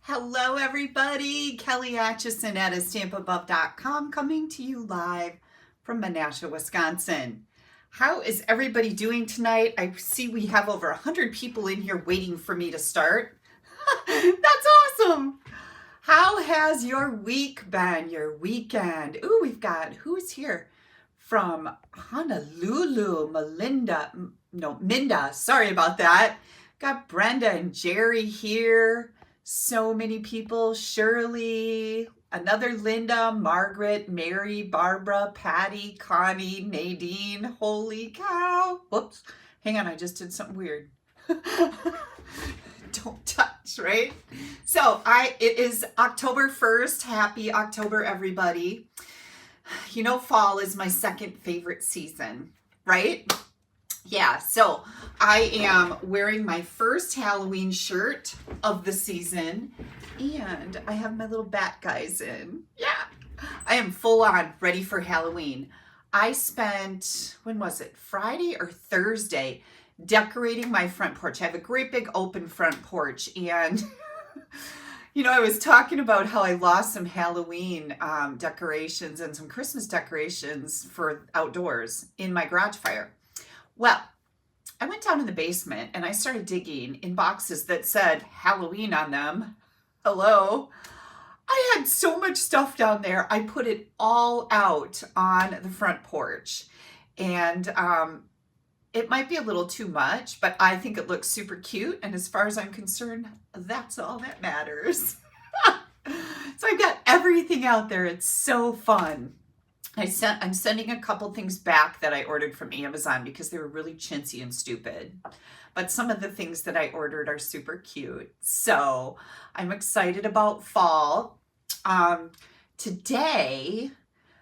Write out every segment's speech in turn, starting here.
Hello everybody, Kelly Acheson at AStampAbove.com coming to you live from Menasha, Wisconsin. How is everybody doing tonight? I see we have over 100 people in here waiting for me to start. That's awesome. How has your week been, your weekend? Ooh, we've got, who's here? From Honolulu, Minda, sorry about that. Got Brenda and Jerry here. So many people, Shirley, another Linda, Margaret, Mary, Barbara, Patty, Connie, Nadine, holy cow. Whoops, hang on, I just did something weird. Don't touch, right? So it is October 1st. Happy October, everybody. You know, fall is my second favorite season, right? Yeah, so I am wearing my first Halloween shirt of the season, and I have my little bat guys in. Yeah, I am full on ready for Halloween. I spent, when was it, Friday or Thursday, decorating my front porch. I have a great big open front porch, and you know, I was talking about how I lost some Halloween decorations and some Christmas decorations for outdoors in my garage fire. Well, I went down in the basement and I started digging in boxes that said Halloween on them. Hello. I had so much stuff down there. I put it all out on the front porch. And it might be a little too much, but I think it looks super cute. And as far as I'm concerned, that's all that matters. So I've got everything out there. It's so fun. I'm sending a couple things back that I ordered from Amazon because they were really chintzy and stupid. But some of the things that I ordered are super cute. So I'm excited about fall. Today,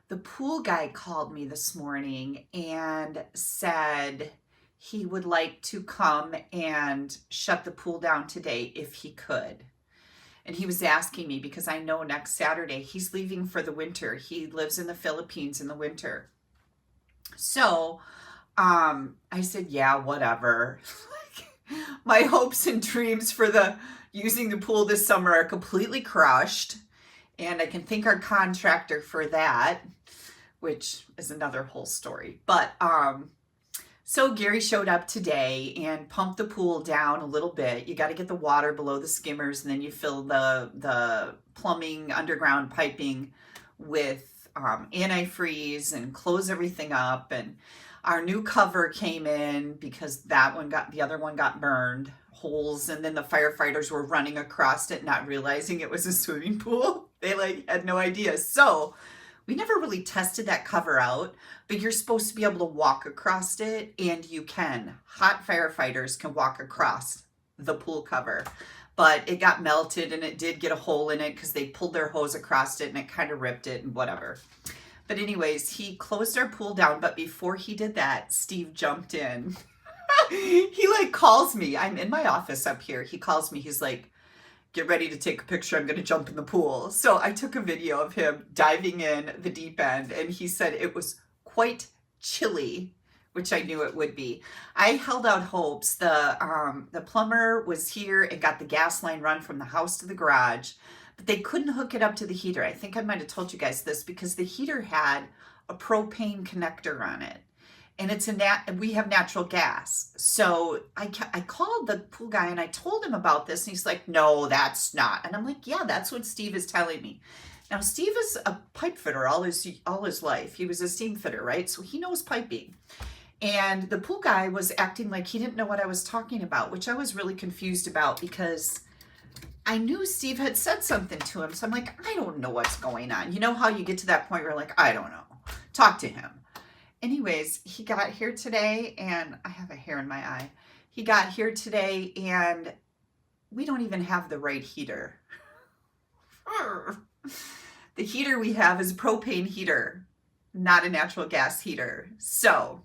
the pool guy called me this morning and said he would like to come and shut the pool down today if he could. And he was asking me because I know next Saturday he's leaving for the winter. He lives in the Philippines in the winter. So I said, yeah, whatever. My hopes and dreams for using the pool this summer are completely crushed. And I can thank our contractor for that, which is another whole story. But so Gary showed up today and pumped the pool down a little bit. You got to get the water below the skimmers, and then you fill the plumbing, underground piping with antifreeze and close everything up. And our new cover came in because the other one got burned, holes, and then the firefighters were running across it, not realizing it was a swimming pool. They had no idea. So we never really tested that cover out, but you're supposed to be able to walk across it, and you can. Hot firefighters can walk across the pool cover, but it got melted and it did get a hole in it because they pulled their hose across it and it kind of ripped it and whatever. But anyways, he closed our pool down, but before he did that, Steve jumped in. He calls me. I'm in my office up here. He calls me. He's like, get ready to take a picture. I'm going to jump in the pool. So I took a video of him diving in the deep end, and he said it was quite chilly, which I knew it would be. I held out hopes. The plumber was here and got the gas line run from the house to the garage, but they couldn't hook it up to the heater. I think I might have told you guys this because the heater had a propane connector on it. And we have natural gas. So I called the pool guy and I told him about this, and he's like, no, that's not. And I'm like, yeah, that's what Steve is telling me. Now, Steve is a pipe fitter all his life. He was a steam fitter, right? So he knows piping. And the pool guy was acting like he didn't know what I was talking about, which I was really confused about because I knew Steve had said something to him. So I'm like, I don't know what's going on. You know how you get to that point where you're like, I don't know. Talk to him. Anyways, he got here today, and I have a hair in my eye. He got here today, and we don't even have the right heater. The heater we have is a propane heater, not a natural gas heater. So,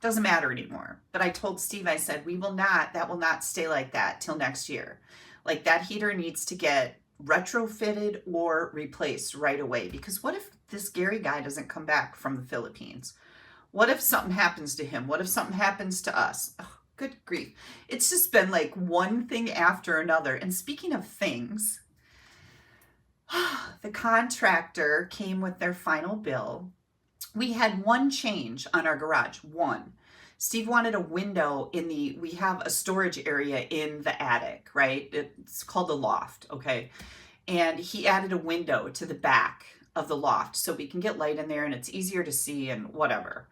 doesn't matter anymore. But I told Steve, I said, that will not stay like that till next year. Like, that heater needs to get retrofitted or replaced right away. Because what if this Gary guy doesn't come back from the Philippines? What if something happens to him? What if something happens to us? Oh, Good grief. It's just been like one thing after another. And speaking of things, the contractor came with their final bill. We had one change on our garage, one. Steve wanted a window we have a storage area in the attic, right? It's called the loft, okay? And he added a window to the back of the loft so we can get light in there and it's easier to see and whatever.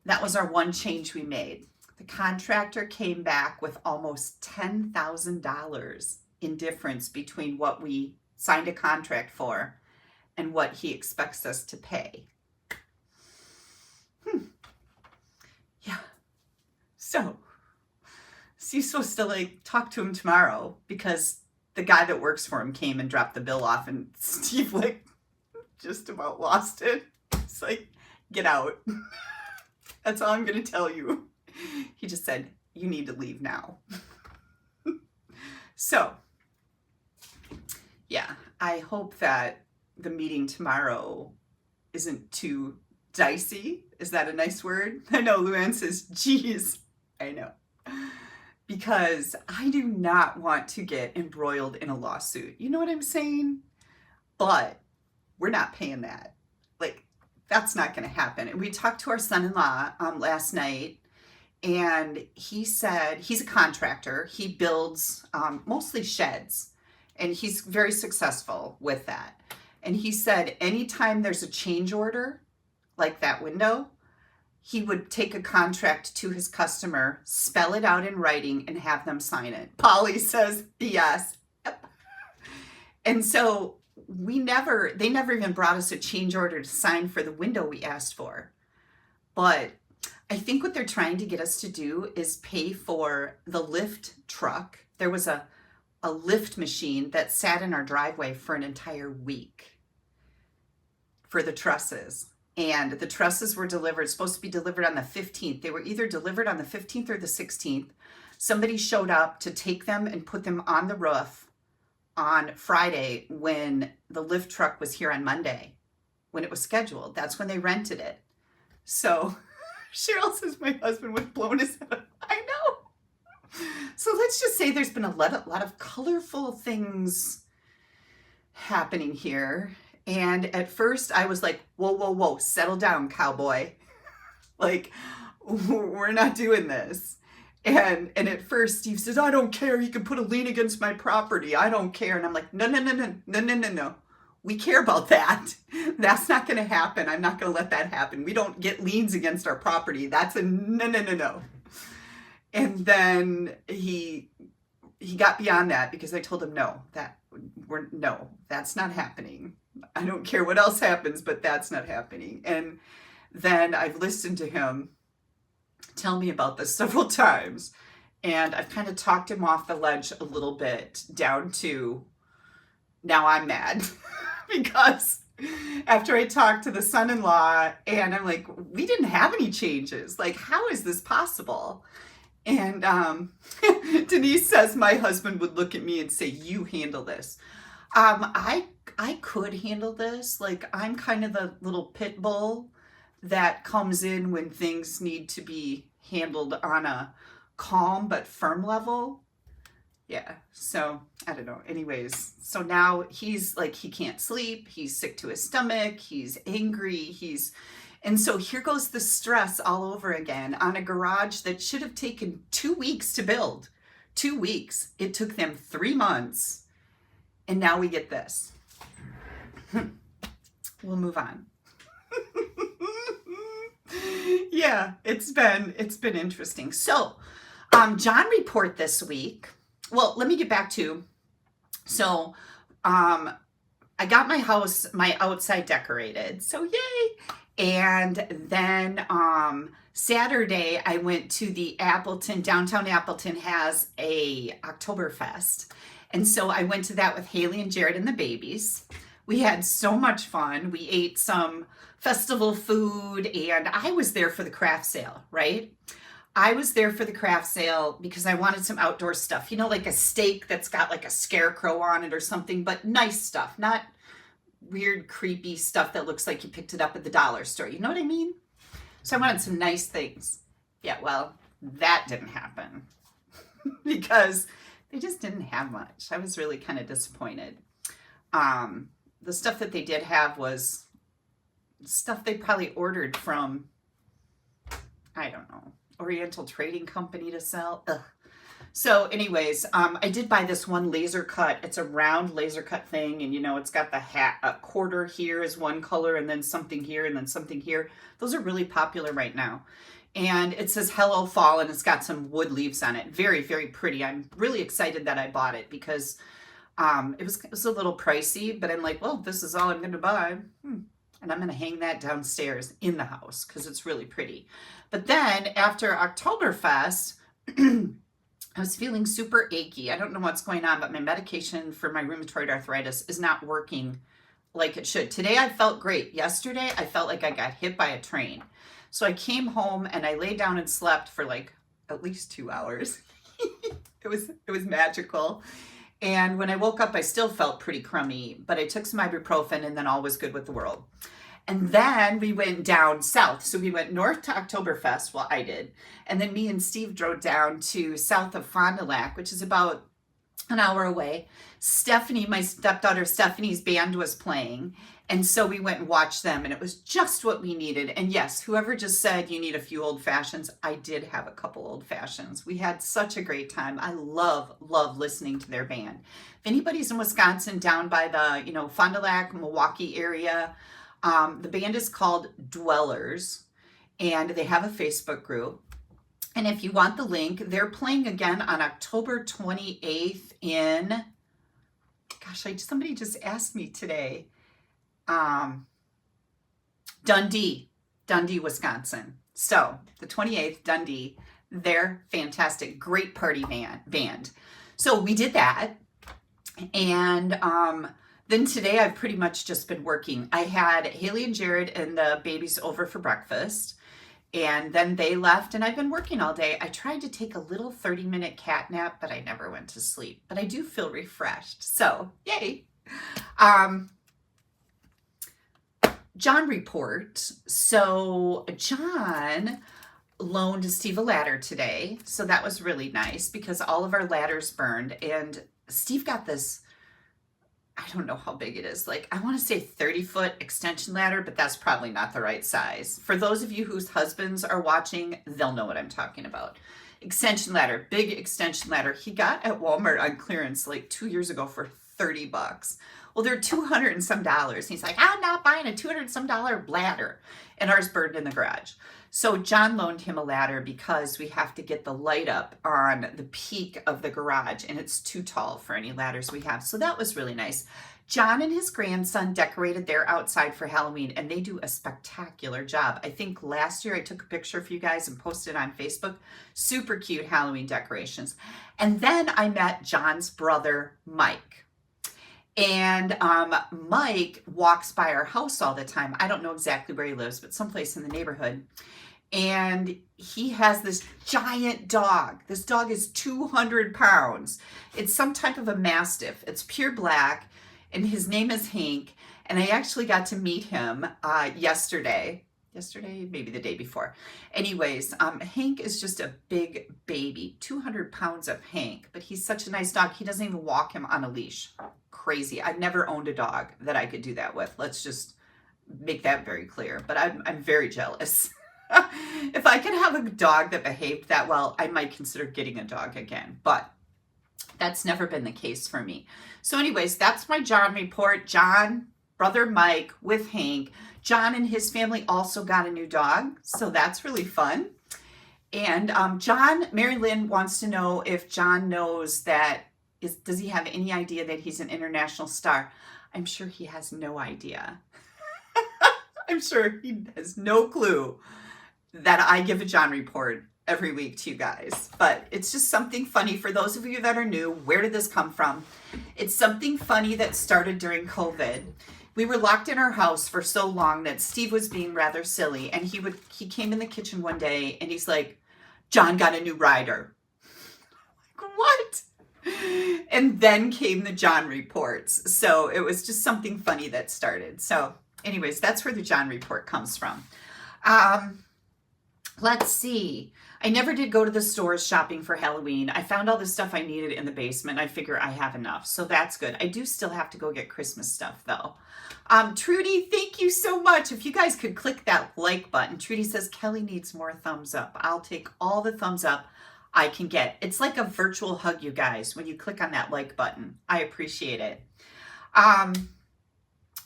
That was our one change we made. The contractor came back with almost $10,000 in difference between what we signed a contract for and what he expects us to pay. Yeah. So Steve's supposed to like talk to him tomorrow because the guy that works for him came and dropped the bill off, and Steve like just about lost it. It's like, get out. That's all I'm going to tell you. He just said, you need to leave now. So, yeah, I hope that the meeting tomorrow isn't too dicey. Is that a nice word? I know Luann says, geez, I know. Because I do not want to get embroiled in a lawsuit. You know what I'm saying? But we're not paying that. Like, that's not going to happen. And we talked to our son-in-law last night, and he said he's a contractor. He builds mostly sheds, and he's very successful with that. And he said anytime there's a change order, like that window, he would take a contract to his customer, spell it out in writing, and have them sign it. Polly says, yes. Yep. And so they never even brought us a change order to sign for the window we asked for. But I think what they're trying to get us to do is pay for the lift truck. There was a lift machine that sat in our driveway for an entire week for the trusses. And the trusses were supposed to be delivered on the 15th. They were either delivered on the 15th or the 16th. Somebody showed up to take them and put them on the roof on Friday when the lift truck was here on Monday, when it was scheduled. That's when they rented it. So Cheryl says my husband was blown his head up. I know. So let's just say there's been a lot of colorful things happening here. And at first I was like, whoa, whoa, whoa, settle down, cowboy. Like, we're not doing this. And at first Steve says, I don't care. He can put a lien against my property. I don't care. And I'm like, no. We care about that. That's not going to happen. I'm not going to let that happen. We don't get liens against our property. That's a no. And then he got beyond that because I told him, no, that's not happening. I don't care what else happens, but that's not happening. And then I've listened to him tell me about this several times, and I've kind of talked him off the ledge a little bit down to now I'm mad because after I talked to the son-in-law and I'm like, we didn't have any changes. Like, how is this possible? And Denise says my husband would look at me and say, you handle this. I could handle this. Like, I'm kind of the little pit bull that comes in when things need to be handled on a calm but firm level. Yeah, so I don't know. Anyways, so now he's like, he can't sleep. He's sick to his stomach. He's angry. And so here goes the stress all over again on a garage that should have taken 2 weeks to build. 2 weeks. It took them 3 months. And now we get this. We'll move on. Yeah, it's been interesting. So, John report this week. Well, let me get back to, so, I got my house, my outside decorated. So yay. And then, Saturday I went to the downtown Appleton has a Oktoberfest. And so I went to that with Haley and Jared and the babies. We had so much fun. We ate some festival food, and I was there for the craft sale, right? I was there for the craft sale because I wanted some outdoor stuff, you know, like a steak that's got like a scarecrow on it or something, but nice stuff, not weird, creepy stuff that looks like you picked it up at the dollar store. You know what I mean? So I wanted some nice things. Yeah, well, that didn't happen because they just didn't have much. I was really kind of disappointed. The stuff that they did have was stuff they probably ordered from, I don't know, Oriental Trading Company to sell. Ugh. So anyways, I did buy this one laser cut. It's a round laser cut thing, and you know, it's got the a quarter here is one color, and then something here, and then something here. Those are really popular right now. And it says Hello Fall, and it's got some wood leaves on it. Very, very pretty. I'm really excited that I bought it because it was a little pricey, but I'm like, well, this is all I'm going to buy. And I'm going to hang that downstairs in the house because it's really pretty. But then after Oktoberfest, I was feeling super achy. I don't know what's going on, but my medication for my rheumatoid arthritis is not working like it should. Today I felt great. Yesterday I felt like I got hit by a train. So I came home and I lay down and slept for like at least 2 hours. It was magical. And when I woke up, I still felt pretty crummy, but I took some ibuprofen and then all was good with the world. And then we went down south. So we went north to Oktoberfest, well, I did. And then me and Steve drove down to south of Fond du Lac, which is about an hour away. Stephanie, my stepdaughter Stephanie's band was playing. And so we went and watched them, and it was just what we needed. And yes, whoever just said you need a few old fashions, I did have a couple old fashions. We had such a great time. I love listening to their band. If anybody's in Wisconsin down by the, Fond du Lac, Milwaukee area, the band is called Dwellers, and they have a Facebook group. And if you want the link, they're playing again on October 28th in, somebody just asked me today, Dundee, Wisconsin. So the 28th, Dundee, they're fantastic, great party band. So we did that. And then today I've pretty much just been working. I had Haley and Jared and the babies over for breakfast, and then they left, and I've been working all day. I tried to take a little 30-minute cat nap, but I never went to sleep. But I do feel refreshed, so yay. John report. So John loaned Steve a ladder today, so that was really nice because all of our ladders burned, and Steve got this, I don't know how big it is. Like, I want to say 30-foot extension ladder, but that's probably not the right size. For those of you whose husbands are watching, they'll know what I'm talking about. Extension ladder, big extension ladder. He got at Walmart on clearance like 2 years ago for $30. Well, they're $200 and some. He's like, I'm not buying a $200 and some ladder. And ours burned in the garage. So John loaned him a ladder because we have to get the light up on the peak of the garage, and it's too tall for any ladders we have. So that was really nice. John and his grandson decorated their outside for Halloween, and they do a spectacular job. I think last year I took a picture for you guys and posted it on Facebook. Super cute Halloween decorations. And then I met John's brother, Mike. And Mike walks by our house all the time. I don't know exactly where he lives, but someplace in the neighborhood. And he has this giant dog. This dog is 200 pounds. It's some type of a mastiff. It's pure black, and his name is Hank. And I actually got to meet him yesterday, maybe the day before. Anyways, Hank is just a big baby, 200 pounds of Hank, but he's such a nice dog. He doesn't even walk him on a leash. Crazy. I've never owned a dog that I could do that with. Let's just make that very clear. But I'm very jealous. If I could have a dog that behaved that well, I might consider getting a dog again. But that's never been the case for me. So anyways, that's my John report. John, brother Mike with Hank. John and his family also got a new dog. So that's really fun. And John, Mary Lynn wants to know if John knows that, does he have any idea that he's an international star? I'm sure he has no idea. I'm sure he has no clue that I give a John report every week to you guys. But it's just something funny for those of you that are new. Where did this come from? It's something funny that started during COVID. We were locked in our house for so long that Steve was being rather silly. And he came in the kitchen one day and he's like, John got a new rider. I'm like, what? And then came the John reports. So it was just something funny that started. So anyways, that's where the John report comes from. Let's see. I never did go to the stores shopping for Halloween. I found all the stuff I needed in the basement. I figure I have enough, so that's good. I do still have to go get Christmas stuff though. Trudy, thank you so much. If you guys could click that like button. Trudy says Kelly needs more thumbs up. I'll take all the thumbs up I can get. It's like a virtual hug, you guys, when you click on that like button. I appreciate it.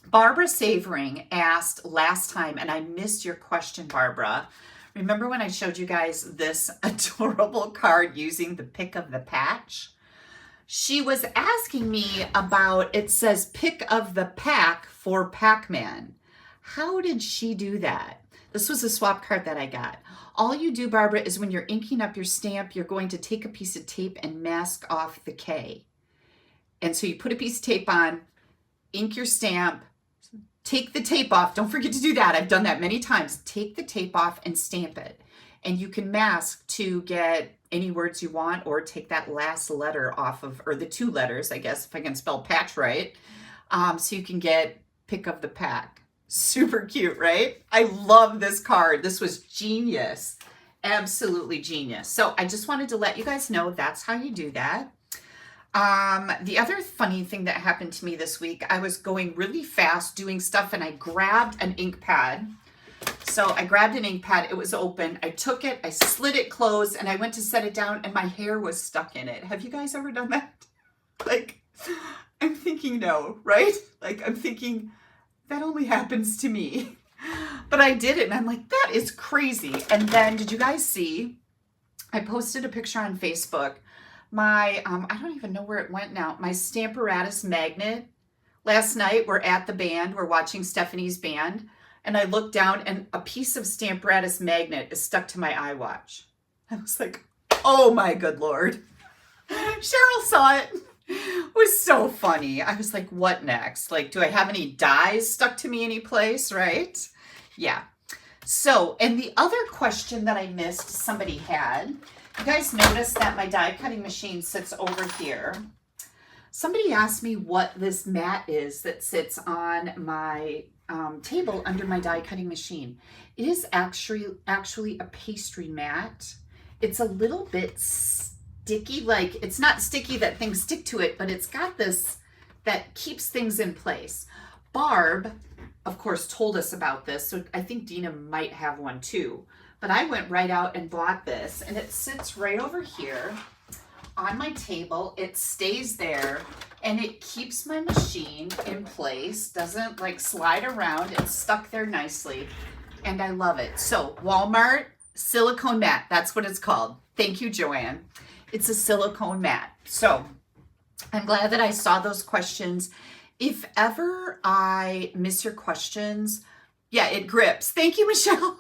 Barbara Savoring asked last time, and I missed your question, Barbara. Remember when I showed you guys this adorable card using the pick of the patch? She was asking me about, it says pick of the pack for Pac-Man. How did she do that? This was a swap card that I got. All you do, Barbara, is when you're inking up your stamp, you're going to take a piece of tape and mask off the K. And so you put a piece of tape on, ink your stamp, take the tape off. Don't forget to do that. I've done that many times. Take the tape off and stamp it. And you can mask to get any words you want, or take that last letter off of, or the two letters, I guess, if I can spell patch right. So you can get pick of the pack. Super cute, right? I love this card. This was genius. Absolutely genius. So I just wanted to let you guys know that's how you do that. The other funny thing that happened to me this week, I was going really fast doing stuff and I grabbed an ink pad. So I grabbed an ink pad, it was open, I took it, I slid it closed, and I went to set it down and my hair was stuck in it. Have you guys ever done that? Like, I'm thinking no, right? Like, I'm thinking that only happens to me. But I did it and I'm like, that is crazy. And then, did you guys see, I posted a picture on Facebook. My, I don't even know where it went now, my StampAbove magnet. Last night, we're at the band, we're watching Stephanie's band, and I looked down and a piece of StampAbove magnet is stuck to my iWatch. I was like, oh my good Lord. Cheryl saw it. It was so funny. I was like, what next? Like, do I have any dies stuck to me any place, right? Yeah. So, and the other question that I missed somebody had, you guys notice that my die cutting machine sits over here. Somebody asked me what this mat is that sits on my table under my die cutting machine. It is actually a pastry mat. It's a little bit sticky, like it's not sticky that things stick to it, but it's got this that keeps things in place. Barb, of course, told us about this, so I think Dina might have one too. But I went right out and bought this, and it sits right over here on my table. It stays there, and it keeps my machine in place, doesn't like slide around. It's stuck there nicely, and I love it. So Walmart silicone mat, that's what it's called. Thank you, Joanne. It's a silicone mat. So I'm glad that I saw those questions. If ever I miss your questions, yeah, it grips. Thank you, Michelle.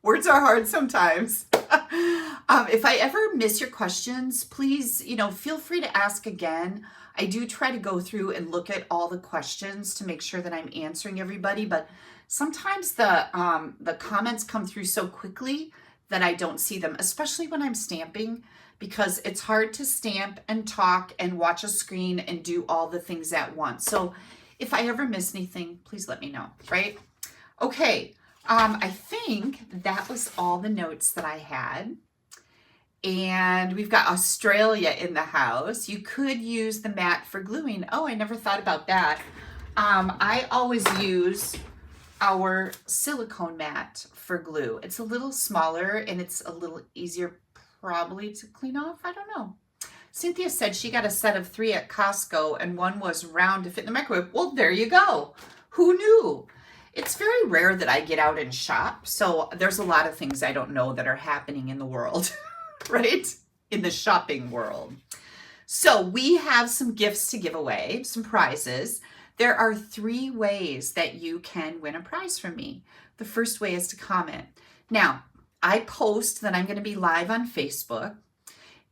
Words are hard sometimes. If I ever miss your questions, please, feel free to ask again. I do try to go through and look at all the questions to make sure that I'm answering everybody, but sometimes the comments come through so quickly that I don't see them, especially when I'm stamping, because it's hard to stamp and talk and watch a screen and do all the things at once. So if I ever miss anything, please let me know, right? Okay. I think that was all the notes that I had. And we've got Australia in the house. You could use the mat for gluing. Oh, I never thought about that. I always use our silicone mat for glue. It's a little smaller and it's a little easier probably to clean off. I don't know. Cynthia said she got a set of 3 at Costco and one was round to fit in the microwave. Well, there you go. Who knew? It's very rare that I get out and shop, so there's a lot of things I don't know that are happening in the world, right? In the shopping world. So we have some gifts to give away, some prizes. There are 3 ways that you can win a prize from me. The first way is to comment. Now, I post that I'm going to be live on Facebook,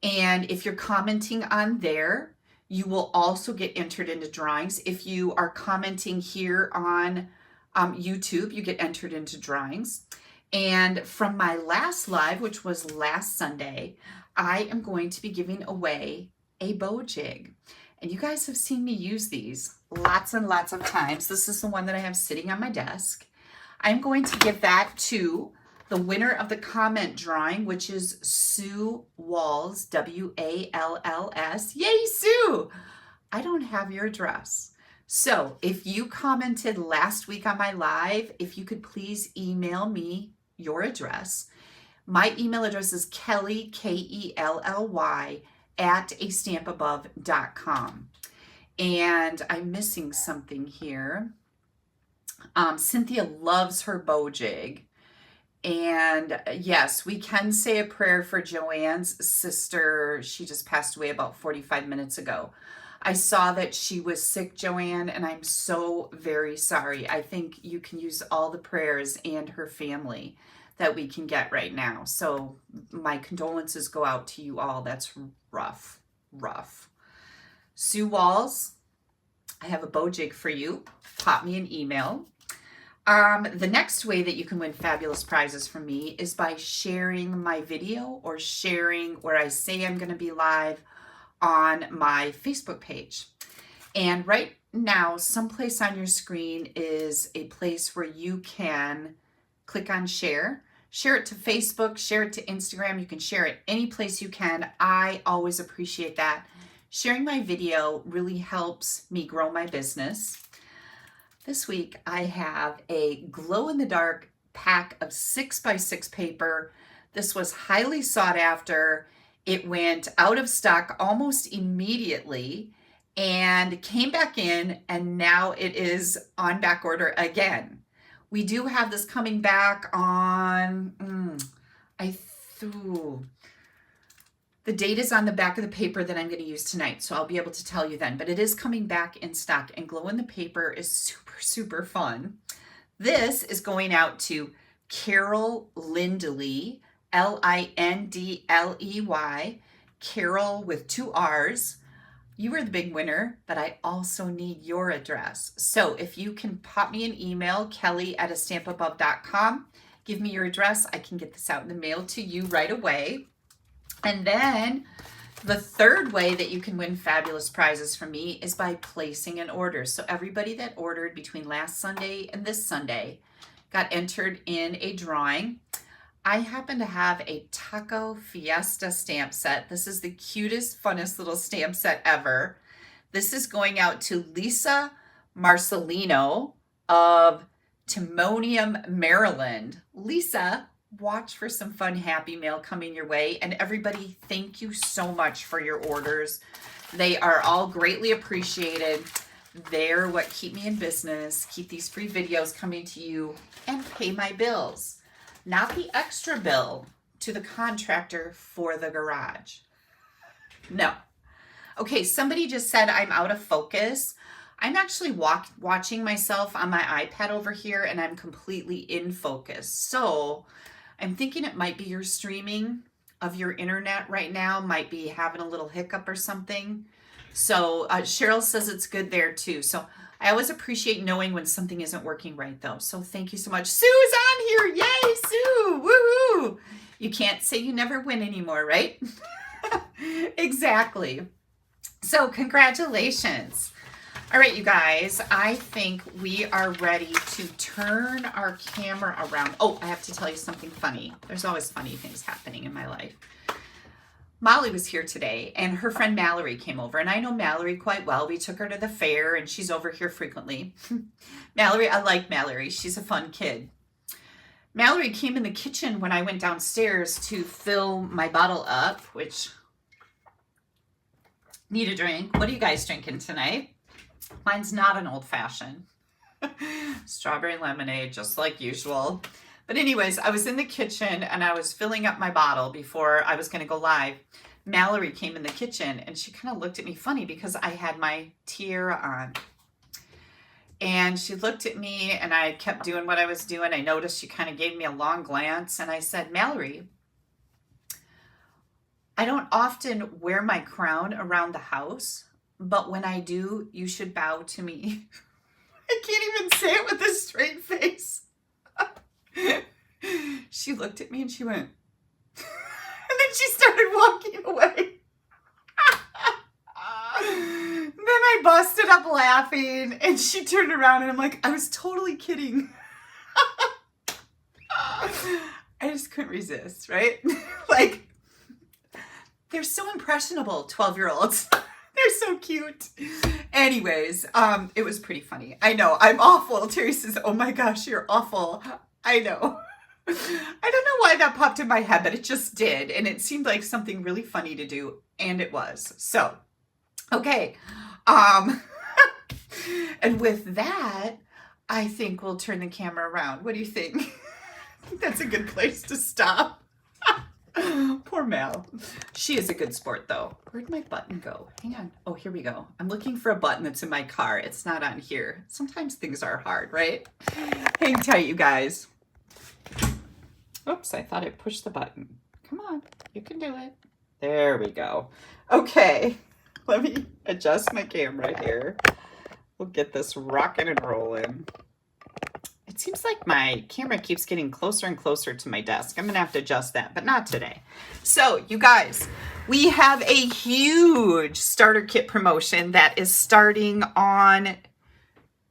and if you're commenting on there, you will also get entered into drawings. If you are commenting here on YouTube, you get entered into drawings. And from my last live, which was last Sunday, I am going to be giving away a bow jig. And you guys have seen me use these lots and lots of times. This is the one that I have sitting on my desk. I'm going to give that to The winner of the comment drawing, which is Sue Walls, W-A-L-L-S. Yay, Sue! I don't have your address. So if you commented last week on my live, if you could please email me your address. My email address is Kelly, K-E-L-L-Y, at AStampAbove.com. And I'm missing something here. Cynthia loves her bow jig. And yes, we can say a prayer for Joanne's sister. She just passed away about 45 minutes ago. I saw that she was sick, Joanne, and I'm so very sorry. I think you can use all the prayers and her family that we can get right now. So my condolences go out to you all. That's rough, rough. Sue Walls, I have a bow jig for you. Pop me an email. The next way that you can win fabulous prizes from me is by sharing my video or sharing where I say I'm going to be live on my Facebook page. And right now, someplace on your screen is a place where you can click on share. Share it to Facebook, share it to Instagram. You can share it any place you can. I always appreciate that. Sharing my video really helps me grow my business. This week I have a glow-in-the-dark pack of 6x6 paper. This was highly sought after. It went out of stock almost immediately and came back in, and now it is on back order again. We do have this coming back on, the date is on the back of the paper that I'm going to use tonight, so I'll be able to tell you then. But it is coming back in stock, and glow in the paper is super, super fun. This is going out to Carol Lindley, L-I-N-D-L-E-Y, Carol with 2 R's. You are the big winner, but I also need your address. So if you can pop me an email, Kelly at AStampAbove.com, give me your address. I can get this out in the mail to you right away. And then the third way that you can win fabulous prizes from me is by placing an order. So everybody that ordered between last Sunday and this Sunday got entered in a drawing. I happen to have a Taco Fiesta stamp set. This is the cutest, funnest little stamp set ever. This is going out to Lisa Marcelino of Timonium, Maryland. Lisa, watch for some fun Happy Mail coming your way. And everybody, thank you so much for your orders. They are all greatly appreciated. They're what keep me in business, keep these free videos coming to you, and pay my bills. Not the extra bill to the contractor for the garage. No. Okay, somebody just said I'm out of focus. I'm actually watching myself on my iPad over here, and I'm completely in focus. So I'm thinking it might be your streaming of your internet right now, might be having a little hiccup or something. So Cheryl says it's good there too. So I always appreciate knowing when something isn't working right though. So thank you so much. Sue is on here. Yay, Sue. Woohoo. You can't say you never win anymore, right? Exactly. So congratulations. All right, you guys, I think we are ready to turn our camera around. Oh, I have to tell you something funny. There's always funny things happening in my life. Molly was here today, and her friend Mallory came over, and I know Mallory quite well. We took her to the fair, and she's over here frequently. Mallory, I like Mallory. She's a fun kid. Mallory came in the kitchen when I went downstairs to fill my bottle up, which, need a drink. What are you guys drinking tonight? Mine's not an old-fashioned. Strawberry lemonade, just like usual. But anyways, I was in the kitchen and I was filling up my bottle before I was going to go live. Mallory came in the kitchen and she kind of looked at me funny because I had my tiara on. And she looked at me and I kept doing what I was doing. I noticed she kind of gave me a long glance and I said, Mallory, I don't often wear my crown around the house, but when I do, you should bow to me. I can't even say it with a straight face. She looked at me and she went, and then she started walking away. Then I busted up laughing and she turned around and I'm like, I was totally kidding. I couldn't resist, right? Like, they're so impressionable, 12-year-olds. They're so cute. Anyways, it was pretty funny. I know, I'm awful. Terry says, oh my gosh, you're awful. I know. I don't know why that popped in my head, but it just did. And it seemed like something really funny to do. And it was. So, okay. And with that, I think we'll turn the camera around. What do you think? I think that's a good place to stop. Poor Mel. She is a good sport, though. Where'd my button go? Hang on. Oh, here we go. I'm looking for a button that's in my car. It's not on here. Sometimes things are hard, right? Hang tight, you guys. Oops, I thought I pushed the button. Come on, you can do it. There we go. Okay, let me adjust my camera here. We'll get this rocking and rolling. It seems like my camera keeps getting closer and closer to my desk. I'm gonna have to adjust that, but not today. So you guys, we have a huge starter kit promotion that is starting on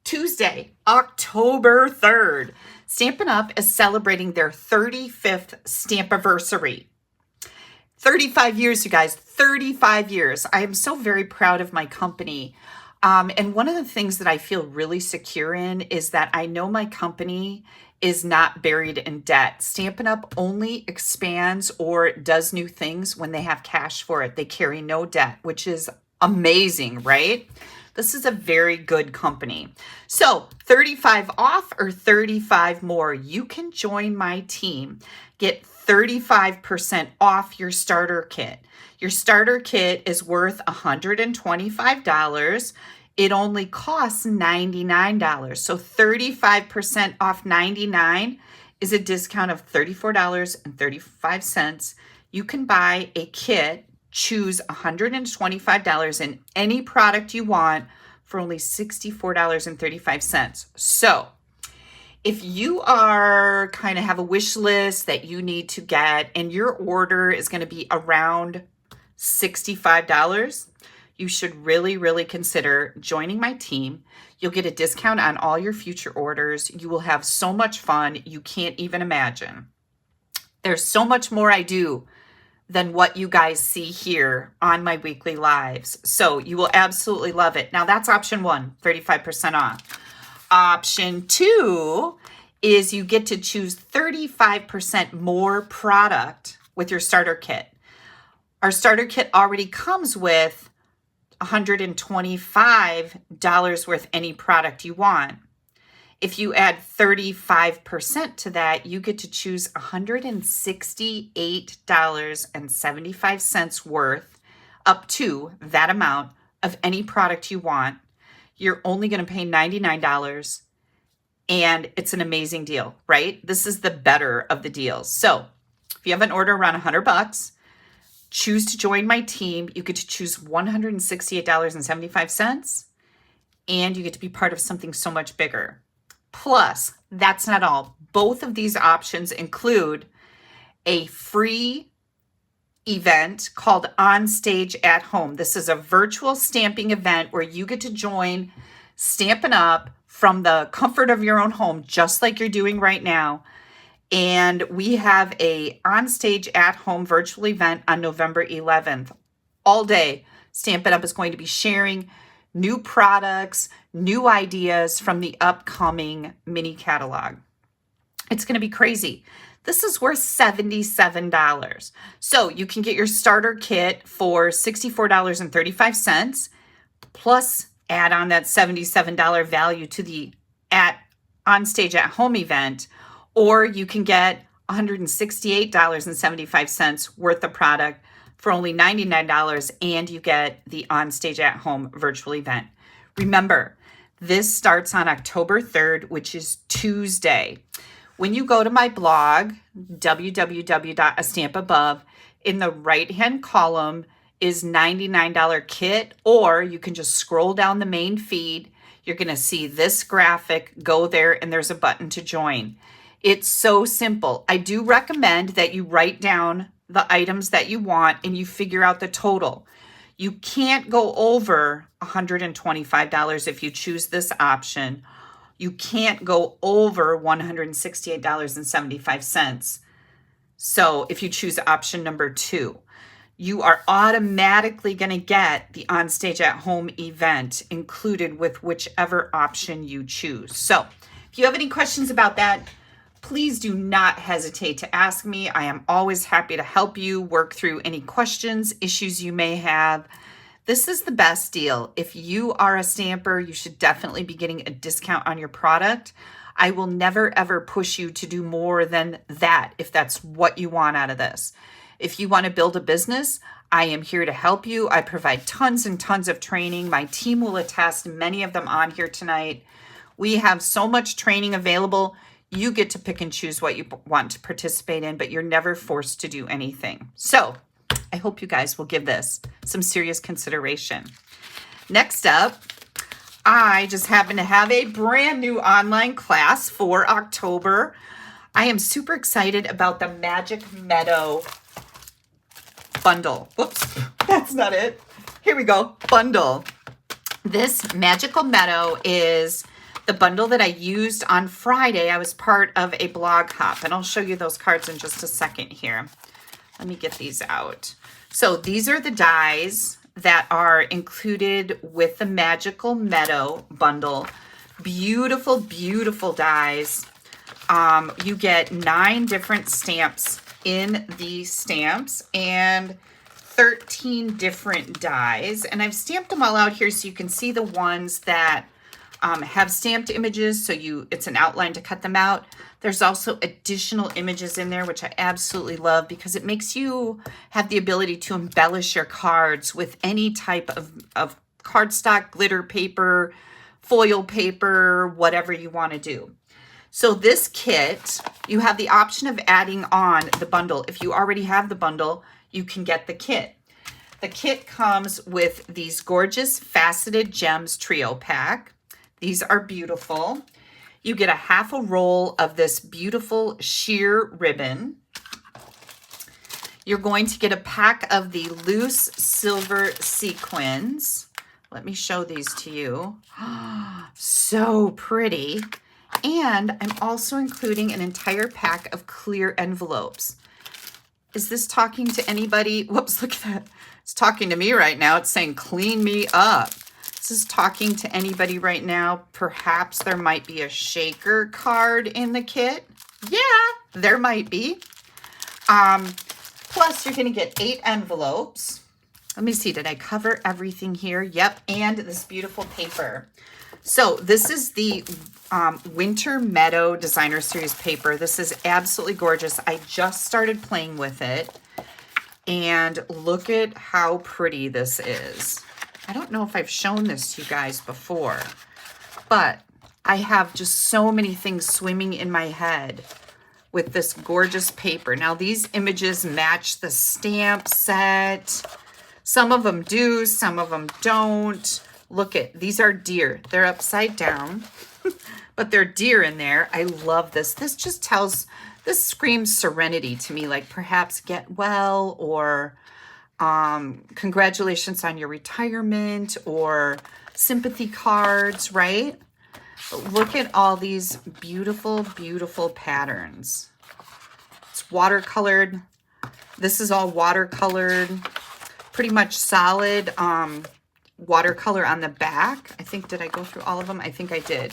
Tuesday, October 3rd. Stampin' Up! Is celebrating their 35th Stampiversary. 35 years, you guys, 35 years. I am so very proud of my company. And one of the things that I feel really secure in is that I know my company is not buried in debt. Stampin' Up! Only expands or does new things when they have cash for it. They carry no debt, which is amazing, right? This is a very good company. So 35 off or 35 more, you can join my team. Get 35% off your starter kit. Your starter kit is worth $125. It only costs $99. So 35% off $99 is a discount of $34.35. You can buy a kit, choose $125 in any product you want for only $64.35. So if you are kind of have a wish list that you need to get and your order is going to be around $65, you should really, really consider joining my team. You'll get a discount on all your future orders. You will have so much fun you can't even imagine. There's so much more I do than what you guys see here on my weekly lives. So you will absolutely love it. Now that's option one, 35% off. Option two is you get to choose 35% more product with your starter kit. Our starter kit already comes with $125 worth any product you want. If you add 35% to that, you get to choose $168.75 worth, up to that amount of any product you want. You're only going to pay $99, and it's an amazing deal, right? This is the better of the deals. So if you have an order around $100, choose to join my team. You get to choose $168.75, and you get to be part of something so much bigger. Plus, that's not all. Both of these options include a free event called On Stage at Home. This is a virtual stamping event where you get to join Stampin' Up! From the comfort of your own home, just like you're doing right now. And we have a On Stage at Home virtual event on November 11th. All day, Stampin' Up! Is going to be sharing new products, new ideas from the upcoming mini catalog. It's going to be crazy. This is worth $77. So you can get your starter kit for $64.35, plus add on that $77 value to the On Stage at Home event, or you can get $168.75 worth of product for only $99, and you get the On Stage at Home virtual event. Remember, this starts on October 3rd, which is Tuesday. When you go to my blog, www.AStampAbove, in the right-hand column is $99 kit, or you can just scroll down the main feed. You're going to see this graphic. Go there, and there's a button to join. It's so simple. I do recommend that you write down the items that you want and you figure out the total. You can't go over $125 if you choose this option. You can't go over $168.75. So if you choose option number 2, you are automatically going to get the Onstage at Home event included with whichever option you choose. So if you have any questions about that, please do not hesitate to ask me. I am always happy to help you work through any questions, issues you may have. This is the best deal. If you are a stamper, you should definitely be getting a discount on your product. I will never ever push you to do more than that if that's what you want out of this. If you want to build a business, I am here to help you. I provide tons and tons of training. My team will attest, many of them on here tonight. We have so much training available. You get to pick and choose what you want to participate in, but you're never forced to do anything. So I hope you guys will give this some serious consideration. Next up, I just happen to have a brand new online class for October. I am super excited about the Magic Meadow bundle. Whoops, that's not it. Here we go, bundle. This Magical Meadow is the bundle that I used on Friday. I was part of a blog hop, and I'll show you those cards in just a second here. Let me get these out. So these are the dies that are included with the Magical Meadow bundle. Beautiful, beautiful dies. You get 9 different stamps in these stamps and 13 different dies. And I've stamped them all out here so you can see the ones that have stamped images, so it's an outline to cut them out. There's also additional images in there, which I absolutely love because it makes you have the ability to embellish your cards with any type of cardstock, glitter paper, foil paper, whatever you want to do. So this kit, you have the option of adding on the bundle. If you already have the bundle, you can get the kit. The kit comes with these gorgeous Faceted Gems trio pack. These are beautiful. You get a half a roll of this beautiful sheer ribbon. You're going to get a pack of the loose silver sequins. Let me show these to you. So pretty. And I'm also including an entire pack of clear envelopes. Is this talking to anybody? Whoops, look at that. It's talking to me right now. It's saying, clean me up. This is talking to anybody right now. Perhaps there might be a shaker card in the kit. Yeah, there might be. Plus, you're going to get 8 envelopes. Let me see. Did I cover everything here? Yep. And this beautiful paper. So this is the Winter Meadow Designer Series paper. This is absolutely gorgeous. I just started playing with it. And look at how pretty this is. I don't know if I've shown this to you guys before, but I have just so many things swimming in my head with this gorgeous paper. Now, these images match the stamp set. Some of them do, some of them don't. Look at, these are deer. They're upside down, but they're deer in there. I love this. This just tells, this screams serenity to me, like perhaps get well, or congratulations on your retirement, or sympathy cards, right? But look at all these beautiful, beautiful patterns. It's watercolored. This is all watercolored, pretty much solid watercolor on the back. I think, did I go through all of them? I think I did.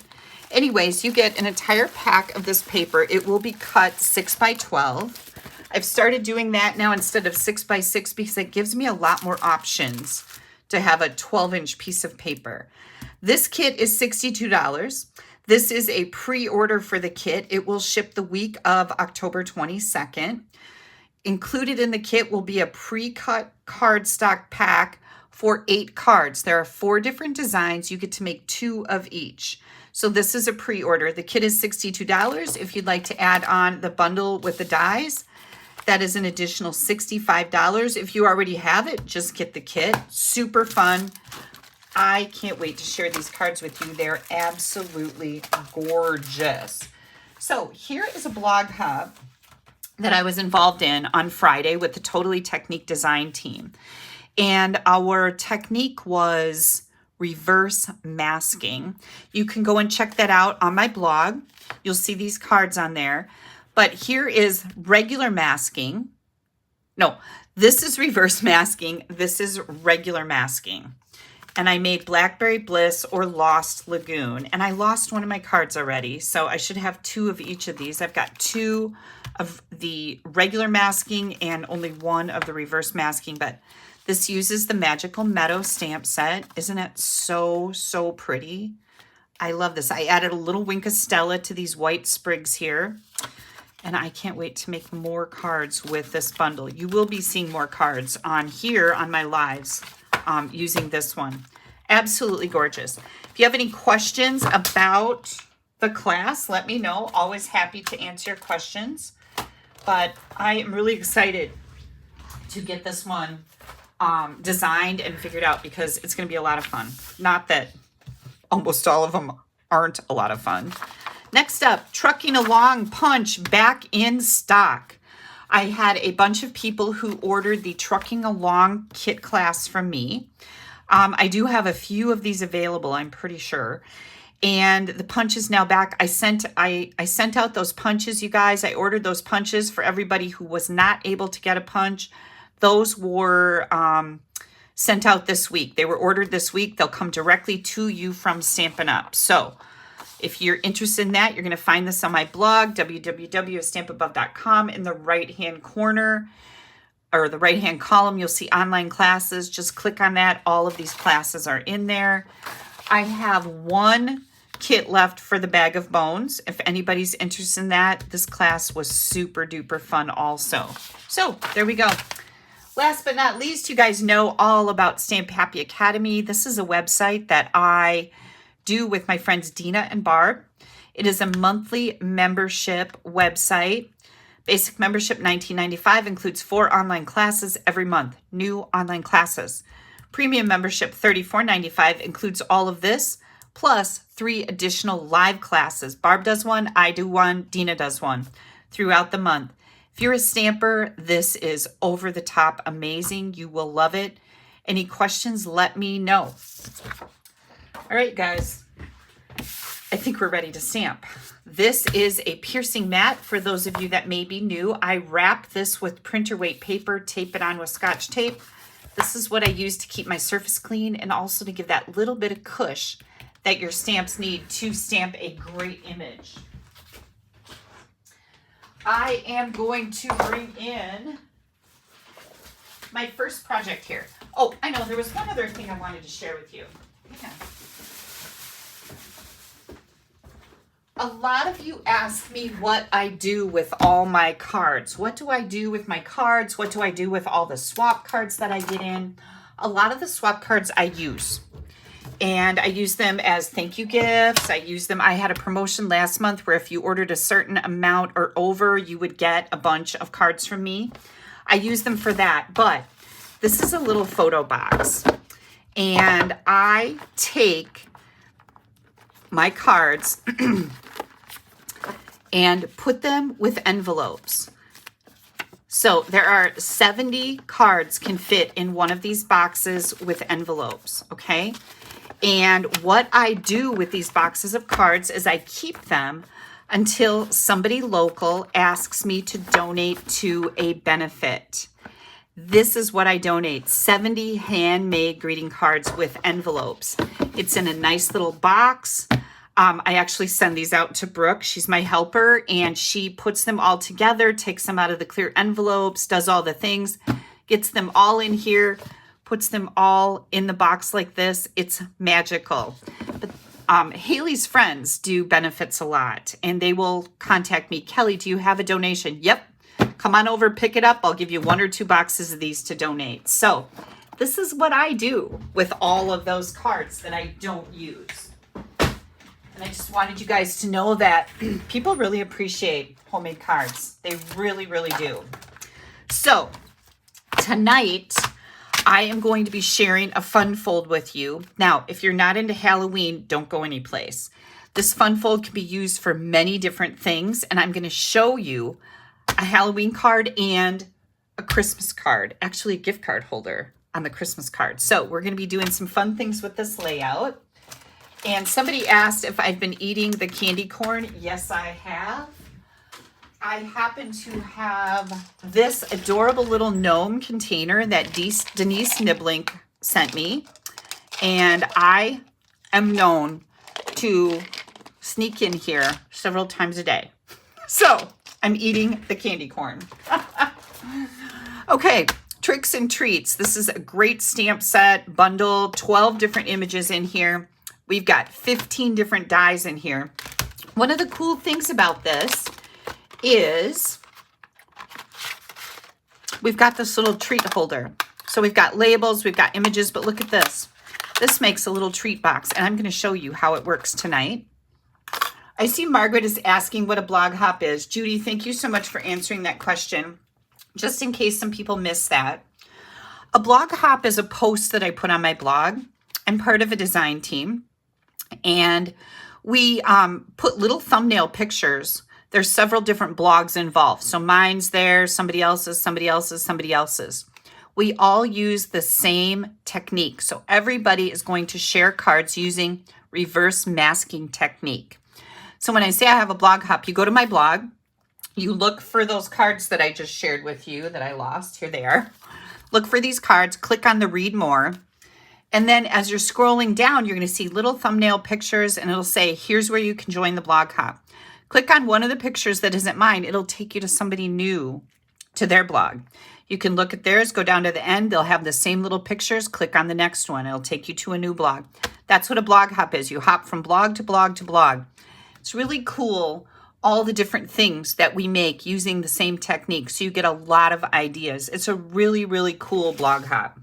Anyways, you get an entire pack of this paper. It will be cut 6 by 12. I've started doing that now instead of 6 by 6 because it gives me a lot more options to have a 12-inch piece of paper. This kit is $62. This is a pre-order for the kit. It will ship the week of October 22nd. Included in the kit will be a pre-cut cardstock pack for 8 cards. There are 4 different designs. You get to make 2 of each. So this is a pre-order. The kit is $62. If you'd like to add on the bundle with the dies, that is an additional $65. If you already have it, just get the kit. Super fun. I can't wait to share these cards with you. They're absolutely gorgeous. So here is a blog hub that I was involved in on Friday with the Totally Technique design team. And our technique was reverse masking. You can go and check that out on my blog. You'll see these cards on there. But here is regular masking. No, this is reverse masking. This is regular masking. And I made Blackberry Bliss or Lost Lagoon. And I lost one of my cards already, so I should have 2 of each of these. I've got 2 of the regular masking and only 1 of the reverse masking, but this uses the Magical Meadow stamp set. Isn't it so, so pretty? I love this. I added a little Wink Stella to these white sprigs here. And I can't wait to make more cards with this bundle. You will be seeing more cards on here on my lives using this one. Absolutely gorgeous. If you have any questions about the class, let me know. Always happy to answer your questions. But I am really excited to get this one designed and figured out because it's going to be a lot of fun. Not that almost all of them aren't a lot of fun. Next up, Trucking Along Punch back in stock. I had a bunch of people who ordered the Trucking Along kit class from me. I do have a few of these available, I'm pretty sure. And the punch is now back. I sent out those punches, you guys. I ordered those punches for everybody who was not able to get a punch. Those were sent out this week. They were ordered this week. They'll come directly to you from Stampin' Up. So if you're interested in that, you're going to find this on my blog, www.AStampAbove.com. In the right-hand corner or the right-hand column, you'll see online classes. Just click on that. All of these classes are in there. I have 1 kit left for the Bag of Bones. If anybody's interested in that, this class was super duper fun also. So there we go. Last but not least, you guys know all about Stamp Happy Academy. This is a website that I do with my friends Dina and Barb. It is a monthly membership website. Basic membership $19.95 includes 4 online classes every month, new online classes. Premium membership $34.95 includes all of this, plus 3 additional live classes. Barb does one, I do one, Dina does one throughout the month. If you're a stamper, this is over the top amazing. You will love it. Any questions, let me know. All right, guys, I think we're ready to stamp. This is a piercing mat for those of you that may be new. I wrap this with printer weight paper, tape it on with Scotch tape. This is what I use to keep my surface clean and also to give that little bit of cush that your stamps need to stamp a great image. I am going to bring in my first project here. Oh, I know, there was one other thing I wanted to share with you. Yeah. A lot of you ask me what I do with all my cards. What do I do with my cards? What do I do with all the swap cards that I get in? A lot of the swap cards I use. And I use them as thank you gifts. I use them. I had a promotion last month where if you ordered a certain amount or over, you would get a bunch of cards from me. I use them for that. But this is a little photo box. And I take my cards and put them with envelopes. So there are 70 cards can fit in one of these boxes with envelopes, okay? And what I do with these boxes of cards is I keep them until somebody local asks me to donate to a benefit. This is what I donate, 70 handmade greeting cards with envelopes. It's in a nice little box. I actually send these out to Brooke. She's my helper, and she puts them all together, takes them out of the clear envelopes, does all the things, gets them all in here, puts them all in the box like this. It's magical. But Haley's friends do benefits a lot, and they will contact me. Kelly, do you have a donation? Yep. Come on over, pick it up. I'll give you 1 or 2 boxes of these to donate. So this is what I do with all of those cards that I don't use. And I just wanted you guys to know that people really appreciate homemade cards. They really, really do. So tonight, I am going to be sharing a fun fold with you. Now, if you're not into Halloween, don't go anyplace. This fun fold can be used for many different things, and I'm going to show you a Halloween card and a Christmas card, actually a gift card holder on the Christmas card. So we're going to be doing some fun things with this layout. And somebody asked if I've been eating the candy corn. Yes, I have. I happen to have this adorable little gnome container that Denise Niblink sent me. And I am known to sneak in here several times a day. So I'm eating the candy corn. Okay, tricks and treats. This is a great stamp set bundle, 12 different images in here. We've got 15 different dies in here. One of the cool things about this is we've got this little treat holder. So we've got labels, we've got images, but look at this. This makes a little treat box, and I'm going to show you how it works tonight. I see Margaret is asking what a blog hop is. Judy, thank you so much for answering that question. Just in case some people miss that. A blog hop is a post that I put on my blog. I'm part of a design team, and we put little thumbnail pictures. There's several different blogs involved. So mine's there, somebody else's, somebody else's, somebody else's. We all use the same technique. So everybody is going to share cards using reverse masking technique. So when I say I have a blog hop, you go to my blog, you look for those cards that I just shared with you that I lost. Here they are. Look for these cards, click on the read more. And then as you're scrolling down, you're going to see little thumbnail pictures, and it'll say, here's where you can join the blog hop. Click on one of the pictures that isn't mine. It'll take you to somebody new to their blog. You can look at theirs, go down to the end. They'll have the same little pictures. Click on the next one. It'll take you to a new blog. That's what a blog hop is. You hop from blog to blog to blog. It's really cool, all the different things that we make using the same technique. So you get a lot of ideas. It's a really, really cool blog hop.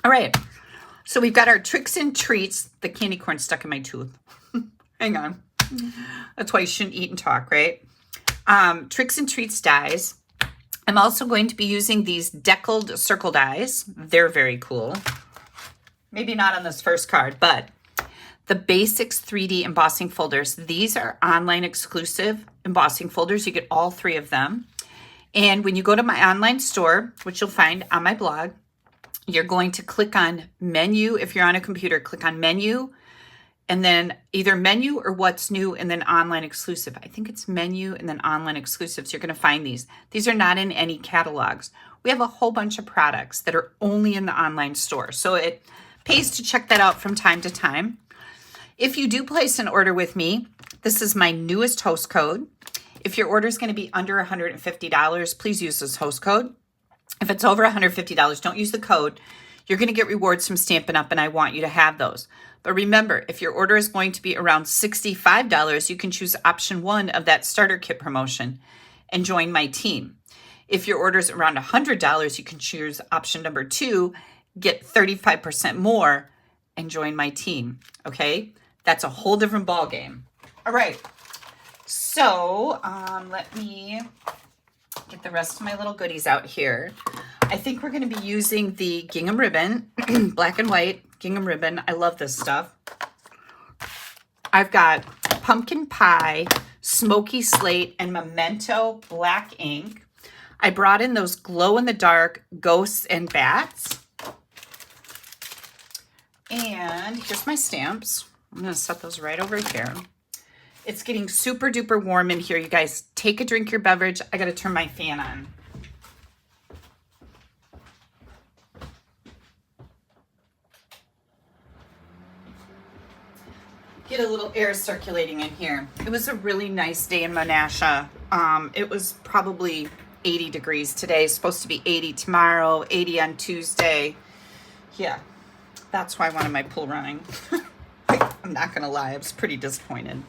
All right. So we've got our tricks and treats. The candy corn stuck in my tooth. Hang on. That's why you shouldn't eat and talk, right? Tricks and treats dies. I'm also going to be using these deckled circle dies. They're very cool. Maybe not on this first card, but the Basics 3D embossing folders. These are online exclusive embossing folders. You get all three of them. And when you go to my online store, which you'll find on my blog, you're going to click on menu. If you're on a computer, click on menu, and then either menu or what's new, and then online exclusive. I think it's menu and then online exclusives. You're going to find these. These are not in any catalogs. We have a whole bunch of products that are only in the online store. So it pays to check that out from time to time. If you do place an order with me, this is my newest host code. If your order is going to be under $150, please use this host code. If it's over $150, don't use the code. You're going to get rewards from Stampin' Up, and I want you to have those. But remember, if your order is going to be around $65, you can choose option 1 of that starter kit promotion and join my team. If your order is around $100, you can choose option number 2, get 35% more, and join my team. Okay? That's a whole different ball game. All right. So let me get the rest of my little goodies out here. I think we're going to be using the gingham ribbon, black and white gingham ribbon. I love this stuff. I've got pumpkin pie, smoky slate, and memento black ink. I brought in those glow-in-the-dark ghosts and bats. And here's my stamps. I'm going to set those right over here. It's getting super duper warm in here. You guys, take a drink of your beverage. I got to turn my fan on. Get a little air circulating in here. It was a really nice day in Menasha. It was probably 80 degrees today. It's supposed to be 80 tomorrow, 80 on Tuesday. Yeah, that's why I wanted my pool running. I'm not gonna lie, I was pretty disappointed.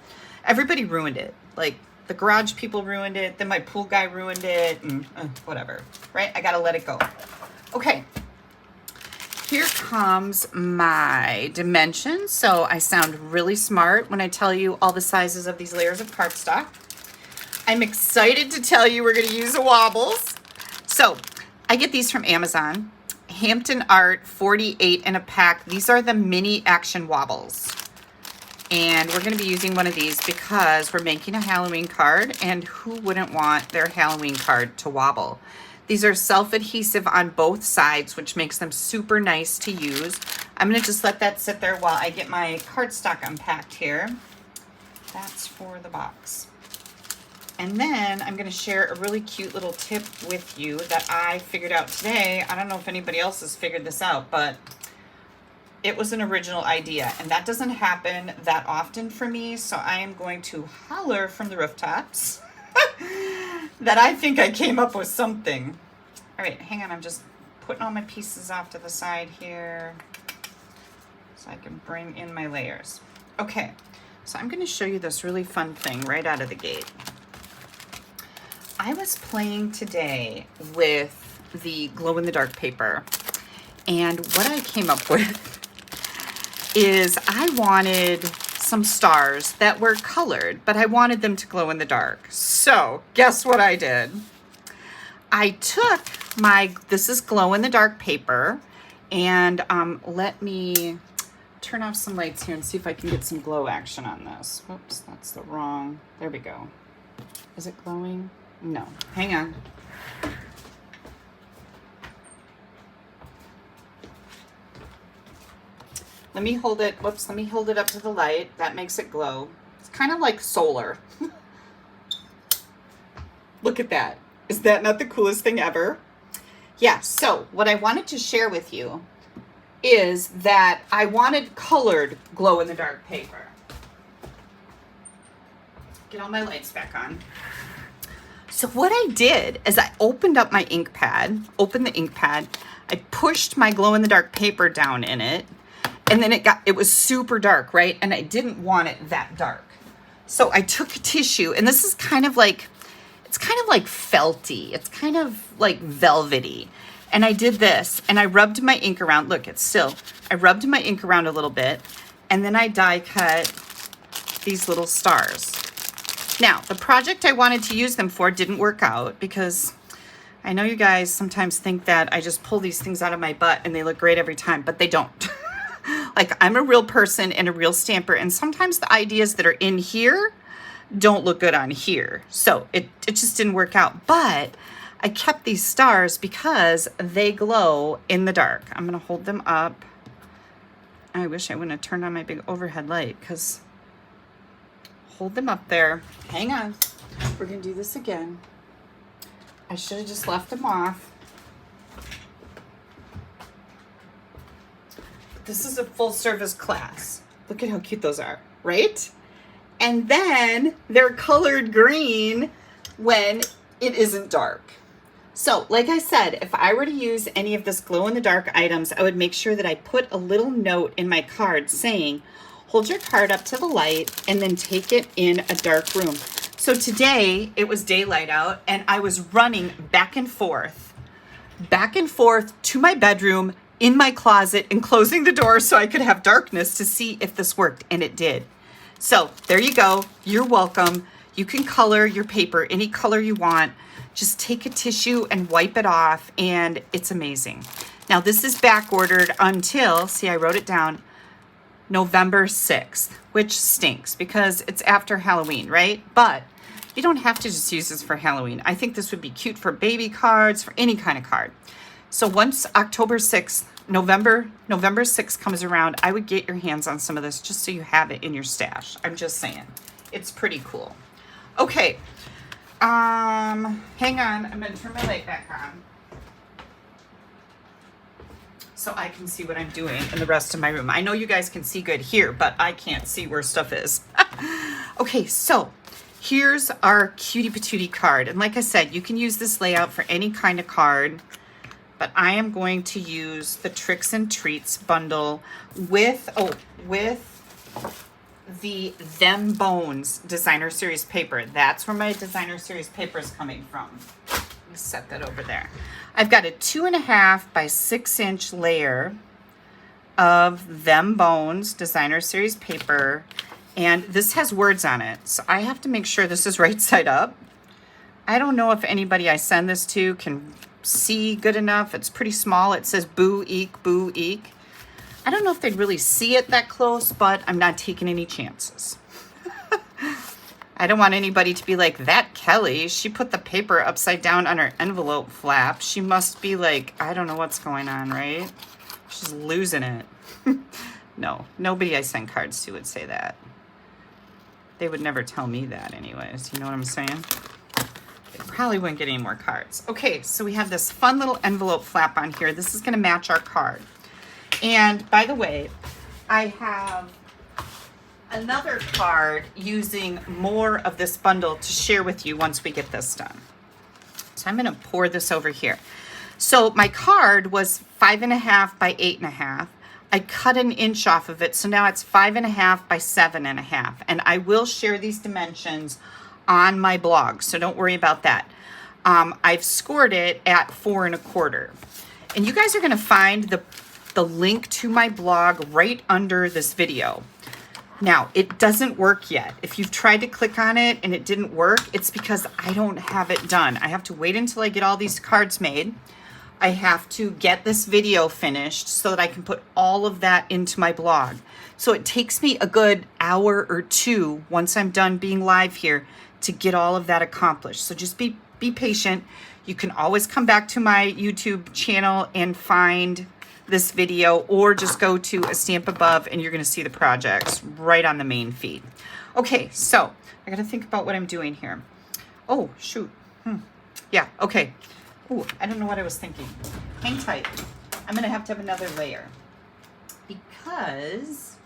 Everybody ruined it. Like, the garage people ruined it, then my pool guy ruined it, and whatever, right? I gotta let it go. Okay, here comes my dimensions. So I sound really smart when I tell you all the sizes of these layers of cardstock. I'm excited to tell you we're gonna use wobbles. So I get these from Amazon. Hampton Art 48 in a pack. These are the mini action wobbles. And we're going to be using one of these because we're making a Halloween card, and who wouldn't want their Halloween card to wobble? These are self-adhesive on both sides, which makes them super nice to use. I'm going to just let that sit there while I get my cardstock unpacked here. That's for the box. And then I'm going to share a really cute little tip with you that I figured out today. I don't know if anybody else has figured this out, but it was an original idea, and that doesn't happen that often for me, so I am going to holler from the rooftops that I think I came up with something. All right, hang on, I'm just putting all my pieces off to the side here so I can bring in my layers. Okay, so I'm going to show you this really fun thing right out of the gate. I was playing today with the glow-in-the-dark paper, and what I came up with is I wanted some stars that were colored, but I wanted them to glow in the dark. So guess what I did? I took this is glow in the dark paper, and let me turn off some lights here and see if I can get some glow action on this. Whoops, that's the wrong, there we go. Is it glowing? No, hang on. Let me hold it, whoops, let me hold it up to the light. That makes it glow. It's kind of like solar. Look at that. Is that not the coolest thing ever? Yeah, so what I wanted to share with you is that I wanted colored glow-in-the-dark paper. Get all my lights back on. So what I did is I opened up my ink pad, I pushed my glow-in-the-dark paper down in it, and then it was super dark, right? And I didn't want it that dark. So I took a tissue, and this is kind of like, it's kind of like felty. It's kind of like velvety. And I did this, and I rubbed my ink around. Look, it's still, I rubbed my ink around a little bit, and then I die cut these little stars. Now, the project I wanted to use them for didn't work out because I know you guys sometimes think that I just pull these things out of my butt and they look great every time, but they don't. Like, I'm a real person and a real stamper, and sometimes the ideas that are in here don't look good on here. So it just didn't work out. But I kept these stars because they glow in the dark. I'm going to hold them up. I wish I wouldn't have turned on my big overhead light, because hold them up there. Hang on. We're going to do this again. I should have just left them off. This is a full service class. Look at how cute those are, right? And then they're colored green when it isn't dark. So like I said, if I were to use any of this glow in the dark items, I would make sure that I put a little note in my card saying, hold your card up to the light and then take it in a dark room. So today it was daylight out, and I was running back and forth to my bedroom, in my closet, and closing the door so I could have darkness to see if this worked, and it did. So there you go. You're welcome. You can color your paper any color you want. Just take a tissue and wipe it off, and it's amazing. Now this is back ordered until, see, I wrote it down, November 6th, which stinks because it's after Halloween, right? But you don't have to just use this for Halloween. I think this would be cute for baby cards, for any kind of card. So once November 6th comes around, I would get your hands on some of this just so you have it in your stash. I'm just saying. It's pretty cool. Okay. Hang on. I'm going to turn my light back on so I can see what I'm doing in the rest of my room. I know you guys can see good here, but I can't see where stuff is. Okay, so here's our cutie patootie card. And like I said, you can use this layout for any kind of card, but I am going to use the Tricks and Treats bundle with the Them Bones Designer Series paper. That's where my Designer Series paper is coming from. Let me set that over there. I've got a 2.5 by 6 inch layer of Them Bones Designer Series paper, and this has words on it, so I have to make sure this is right side up. I don't know if anybody I send this to can see good enough. It's pretty small. It says boo eek, boo eek. I don't know if they'd really see it that close, but I'm not taking any chances. I don't want anybody to be like, that Kelly, she put the paper upside down on her envelope flap. She must be like, I don't know what's going on, right? She's losing it. No, nobody I send cards to would say that. They would never tell me that anyways. You know what I'm saying? They probably wouldn't get any more cards. Okay, so we have this fun little envelope flap on here. This is going to match our card. And by the way, I have another card using more of this bundle to share with you once we get this done. So I'm going to pour this over here. So my card was 5.5 by 8.5. I cut an inch off of it, so now it's 5.5 by 7.5. And I will share these dimensions on my blog, so don't worry about that. I've scored it at 4.25. And you guys are going to find the link to my blog right under this video. Now, it doesn't work yet. If you've tried to click on it and it didn't work, it's because I don't have it done. I have to wait until I get all these cards made. I have to get this video finished so that I can put all of that into my blog. So it takes me a good hour or two once I'm done being live here to get all of that accomplished. So just be patient. You can always come back to my YouTube channel and find this video, or just go to AStampAbove and you're going to see the projects right on the main feed. Okay, so I got to think about what I'm doing here. Oh, shoot. Yeah, okay. Oh, I don't know what I was thinking. Hang tight. I'm going to have another layer because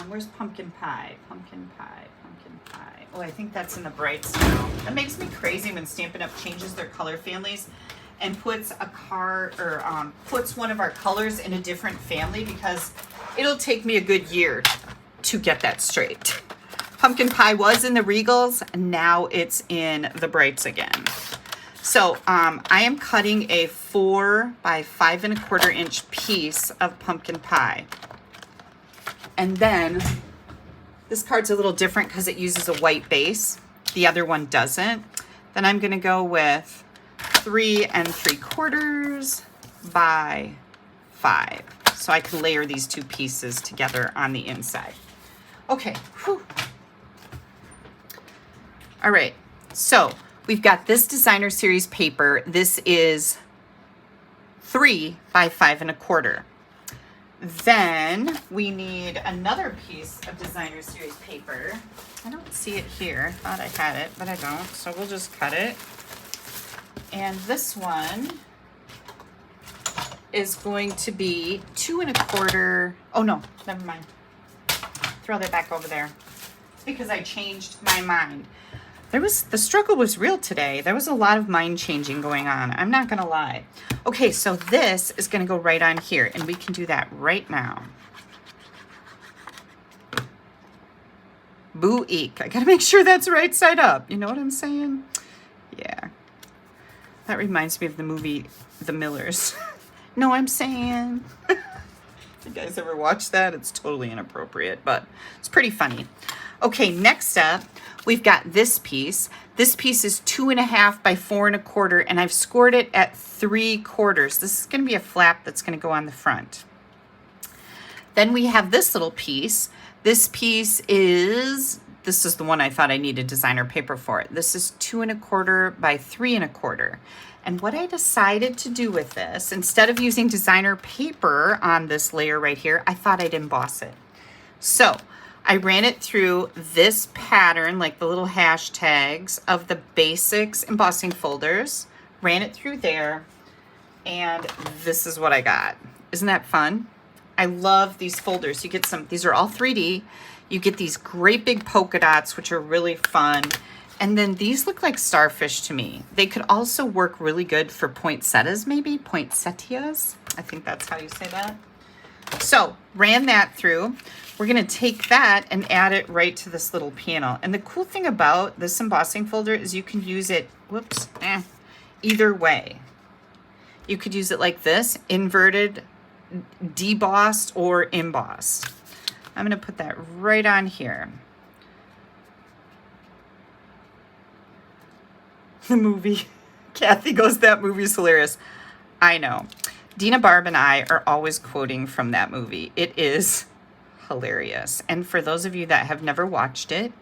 where's pumpkin pie? Pumpkin pie. Oh, I think that's in the brights now. That makes me crazy when Stampin' Up! Changes their color families and puts a card or puts one of our colors in a different family, because it'll take me a good year to get that straight. Pumpkin pie was in the Regals, and now it's in the brights again. So I am cutting a 4 by 5.25 inch piece of pumpkin pie. And then this card's a little different because it uses a white base. The other one doesn't. Then I'm gonna go with 3 3/4 by 5. So I can layer these two pieces together on the inside. Okay, whew. All right, so we've got this designer series paper. This is 3 by 5.25. Then we need another piece of designer series paper. I don't see it here. Thought I had it, but I don't. So we'll just cut it. And this one is going to be 2 1/4. Oh no, never mind. Throw that back over there. It's because I changed my mind. The struggle was real today. There was a lot of mind changing going on. I'm not gonna lie. Okay, so this is gonna go right on here, and we can do that right now. Boo eek. I gotta make sure that's right side up. You know what I'm saying? Yeah. That reminds me of the movie The Millers. No, I'm saying. You guys ever watch that? It's totally inappropriate, but it's pretty funny. Okay, next up, we've got this piece. This piece is 2.5 by 4.25, and I've scored it at 3/4. This is going to be a flap that's going to go on the front. Then we have this little piece. This piece is, this is the one I thought I needed designer paper for. This is 2 1/4 by 3 1/4. And what I decided to do with this, instead of using designer paper on this layer right here, I thought I'd emboss it. So I ran it through this pattern, like the little hashtags of the basics embossing folders, ran it through there, and this is what I got. Isn't that fun? I love these folders. You get some, these are all 3D. You get these great big polka dots, which are really fun. And then these look like starfish to me. They could also work really good for poinsettias, maybe poinsettias. I think that's how you say that. So ran that through. We're gonna take that and add it right to this little panel. And the cool thing about this embossing folder is you can use it, either way. You could use it like this, inverted, debossed, or embossed. I'm gonna put that right on here. The movie. Kathy goes, that movie's hilarious. I know. Dina Barb and I are always quoting from that movie. It is hilarious. And for those of you that have never watched it,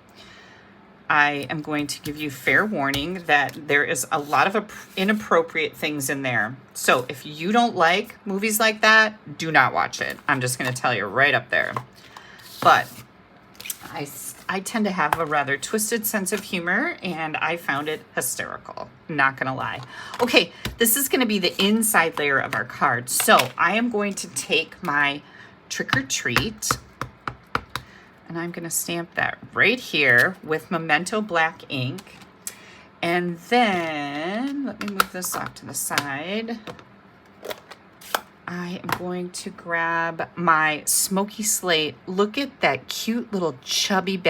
I am going to give you fair warning that there is a lot of inappropriate things in there. So if you don't like movies like that, do not watch it. I'm just going to tell you right up there. But I tend to have a rather twisted sense of humor, and I found it hysterical, not gonna lie. Okay, this is gonna be the inside layer of our card. So I am going to take my trick or treat, and I'm gonna stamp that right here with Memento black ink. And then, let me move this off to the side. I am going to grab my smoky slate. Look at that cute little chubby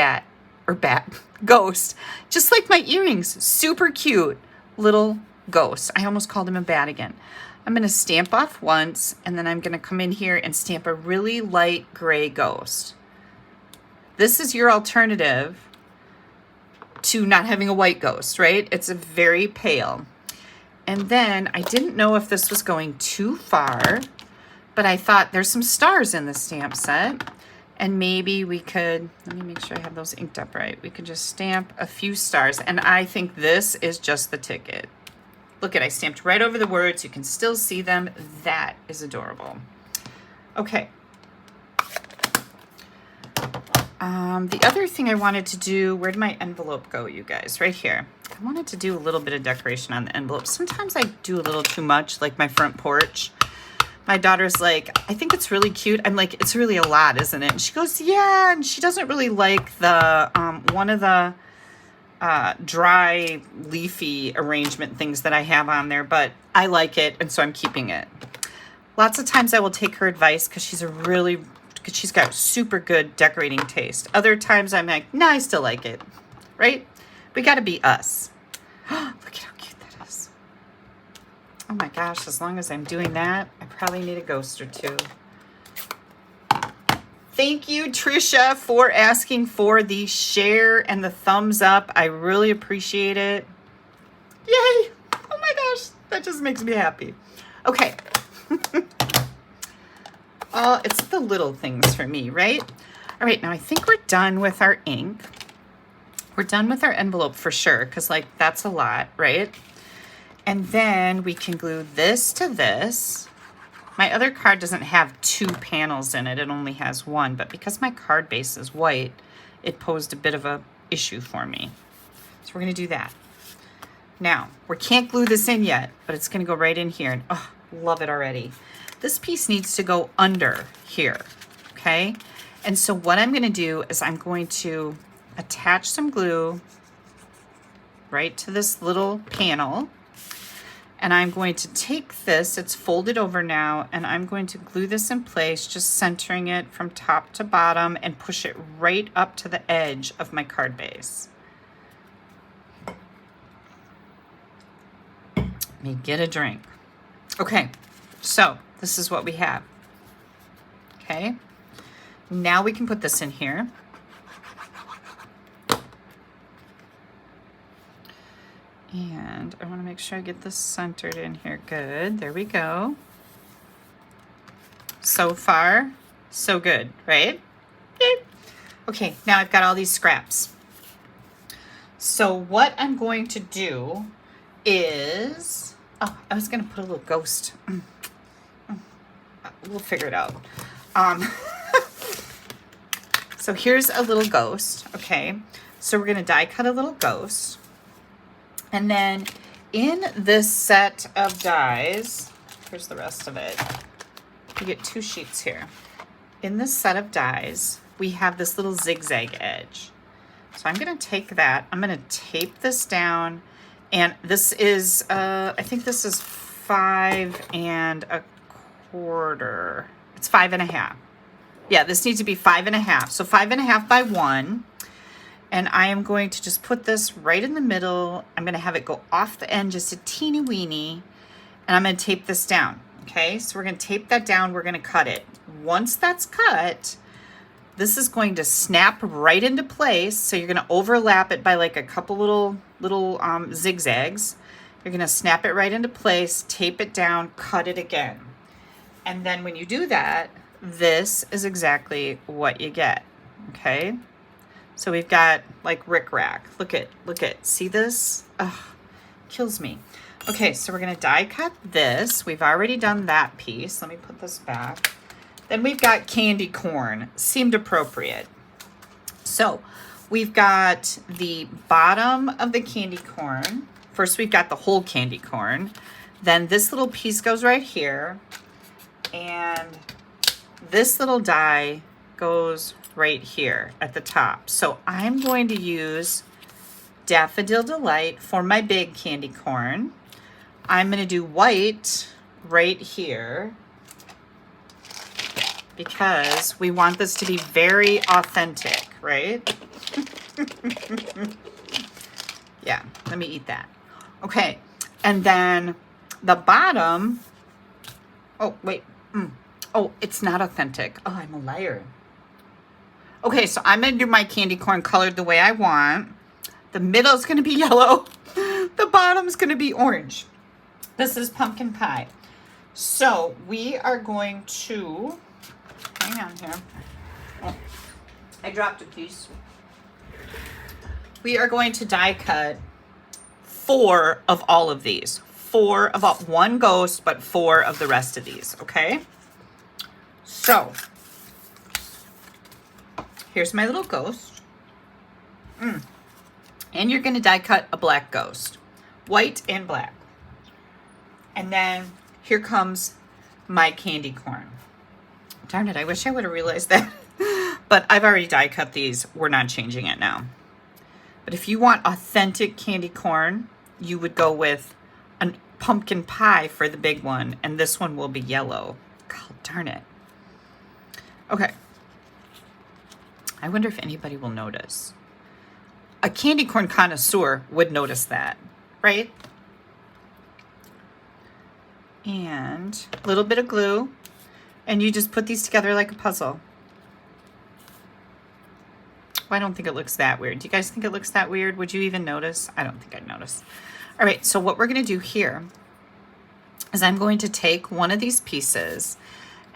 ghost, just like my earrings. Super cute little ghost. I almost called him a bat again. I'm gonna stamp off once, and then I'm gonna come in here and stamp a really light gray ghost. This is your alternative to not having a white ghost, right? It's a very pale. And then I didn't know if this was going too far, but I thought there's some stars in the stamp set, and maybe we could, let me make sure I have those inked up right. We could just stamp a few stars, and I think this is just the ticket. Look at, I stamped right over the words. You can still see them. That is adorable. Okay. The other thing I wanted to do, where did my envelope go, you guys? Right here. I wanted to do a little bit of decoration on the envelope. Sometimes I do a little too much, like my front porch. My daughter's like, I think it's really cute. I'm like, it's really a lot, isn't it? And she goes, yeah. And she doesn't really like the, one of the dry, leafy arrangement things that I have on there, but I like it, and so I'm keeping it. Lots of times I will take her advice because she's got super good decorating taste. Other times I'm like, nah, I still like it, right? We got to be us. Look at how cute that is. Oh my gosh, as long as I'm doing that, I probably need a ghost or two. Thank you, Trisha, for asking for the share and the thumbs up. I really appreciate it. Yay! Oh my gosh, that just makes me happy. Okay. It's the little things for me, right? All right, now I think we're done with our ink. We're done with our envelope for sure, because like that's a lot, right? And then we can glue this to this. My other card doesn't have 2 panels in it. It only has 1, but because my card base is white, it posed a bit of a issue for me. So we're gonna do that. Now, we can't glue this in yet, but it's gonna go right in here, and oh, love it already. This piece needs to go under here, okay? And so what I'm gonna do is I'm going to attach some glue right to this little panel, and I'm going to take this, it's folded over now, and I'm going to glue this in place, just centering it from top to bottom and push it right up to the edge of my card base. Let me get a drink. Okay, so this is what we have. Okay, now we can put this in here. And I want to make sure I get this centered in here. Good, there we go. So far, so good, right? Okay, now I've got all these scraps. So what I'm going to do is, oh, I was gonna put a little ghost. We'll figure it out. So here's a little ghost, okay? So we're gonna die cut a little ghost. And then in this set of dies, here's the rest of it. You get 2 sheets here. In this set of dies, we have this little zigzag edge. So I'm gonna take that, I'm gonna tape this down, and this is, I think this is 5 1/4. It's 5 1/2. Yeah, this needs to be 5 1/2. So 5 1/2 by 1. And I am going to just put this right in the middle. I'm gonna have it go off the end just a teeny weeny, and I'm gonna tape this down, okay? So we're gonna tape that down, we're gonna cut it. Once that's cut, this is going to snap right into place. So you're gonna overlap it by like a couple little zigzags. You're gonna snap it right into place, tape it down, cut it again. And then when you do that, this is exactly what you get, okay? So we've got like rickrack. Look at, see this? Ugh, kills me. Okay, so we're gonna die cut this. We've already done that piece. Let me put this back. Then we've got candy corn. Seemed appropriate. So we've got the bottom of the candy corn. First, we've got the whole candy corn. Then this little piece goes right here. And this little die goes right here at the top. So I'm going to use Daffodil Delight for my big candy corn. I'm going to do white right here because we want this to be very authentic, right? Yeah, let me eat that. Okay, and then the bottom, oh, wait. Oh, it's not authentic. Oh, I'm a liar. Okay, so I'm going to do my candy corn colored the way I want. The middle is going to be yellow. The bottom's going to be orange. This is pumpkin pie. So we are going to, hang on here. Oh, I dropped a piece. We are going to die cut 4 of all of these. 4 of all, 1 ghost, but 4 of the rest of these, okay? So, here's my little ghost. And you're going to die cut a black ghost. White and black. And then here comes my candy corn. Darn it, I wish I would have realized that. But I've already die cut these. We're not changing it now. But if you want authentic candy corn, you would go with a pumpkin pie for the big one. And this one will be yellow. God darn it. Okay. I wonder if anybody will notice. A candy corn connoisseur would notice that, right? And a little bit of glue. And you just put these together like a puzzle. Well, I don't think it looks that weird. Do you guys think it looks that weird? Would you even notice? I don't think I'd notice. All right, so what we're going to do here is I'm going to take one of these pieces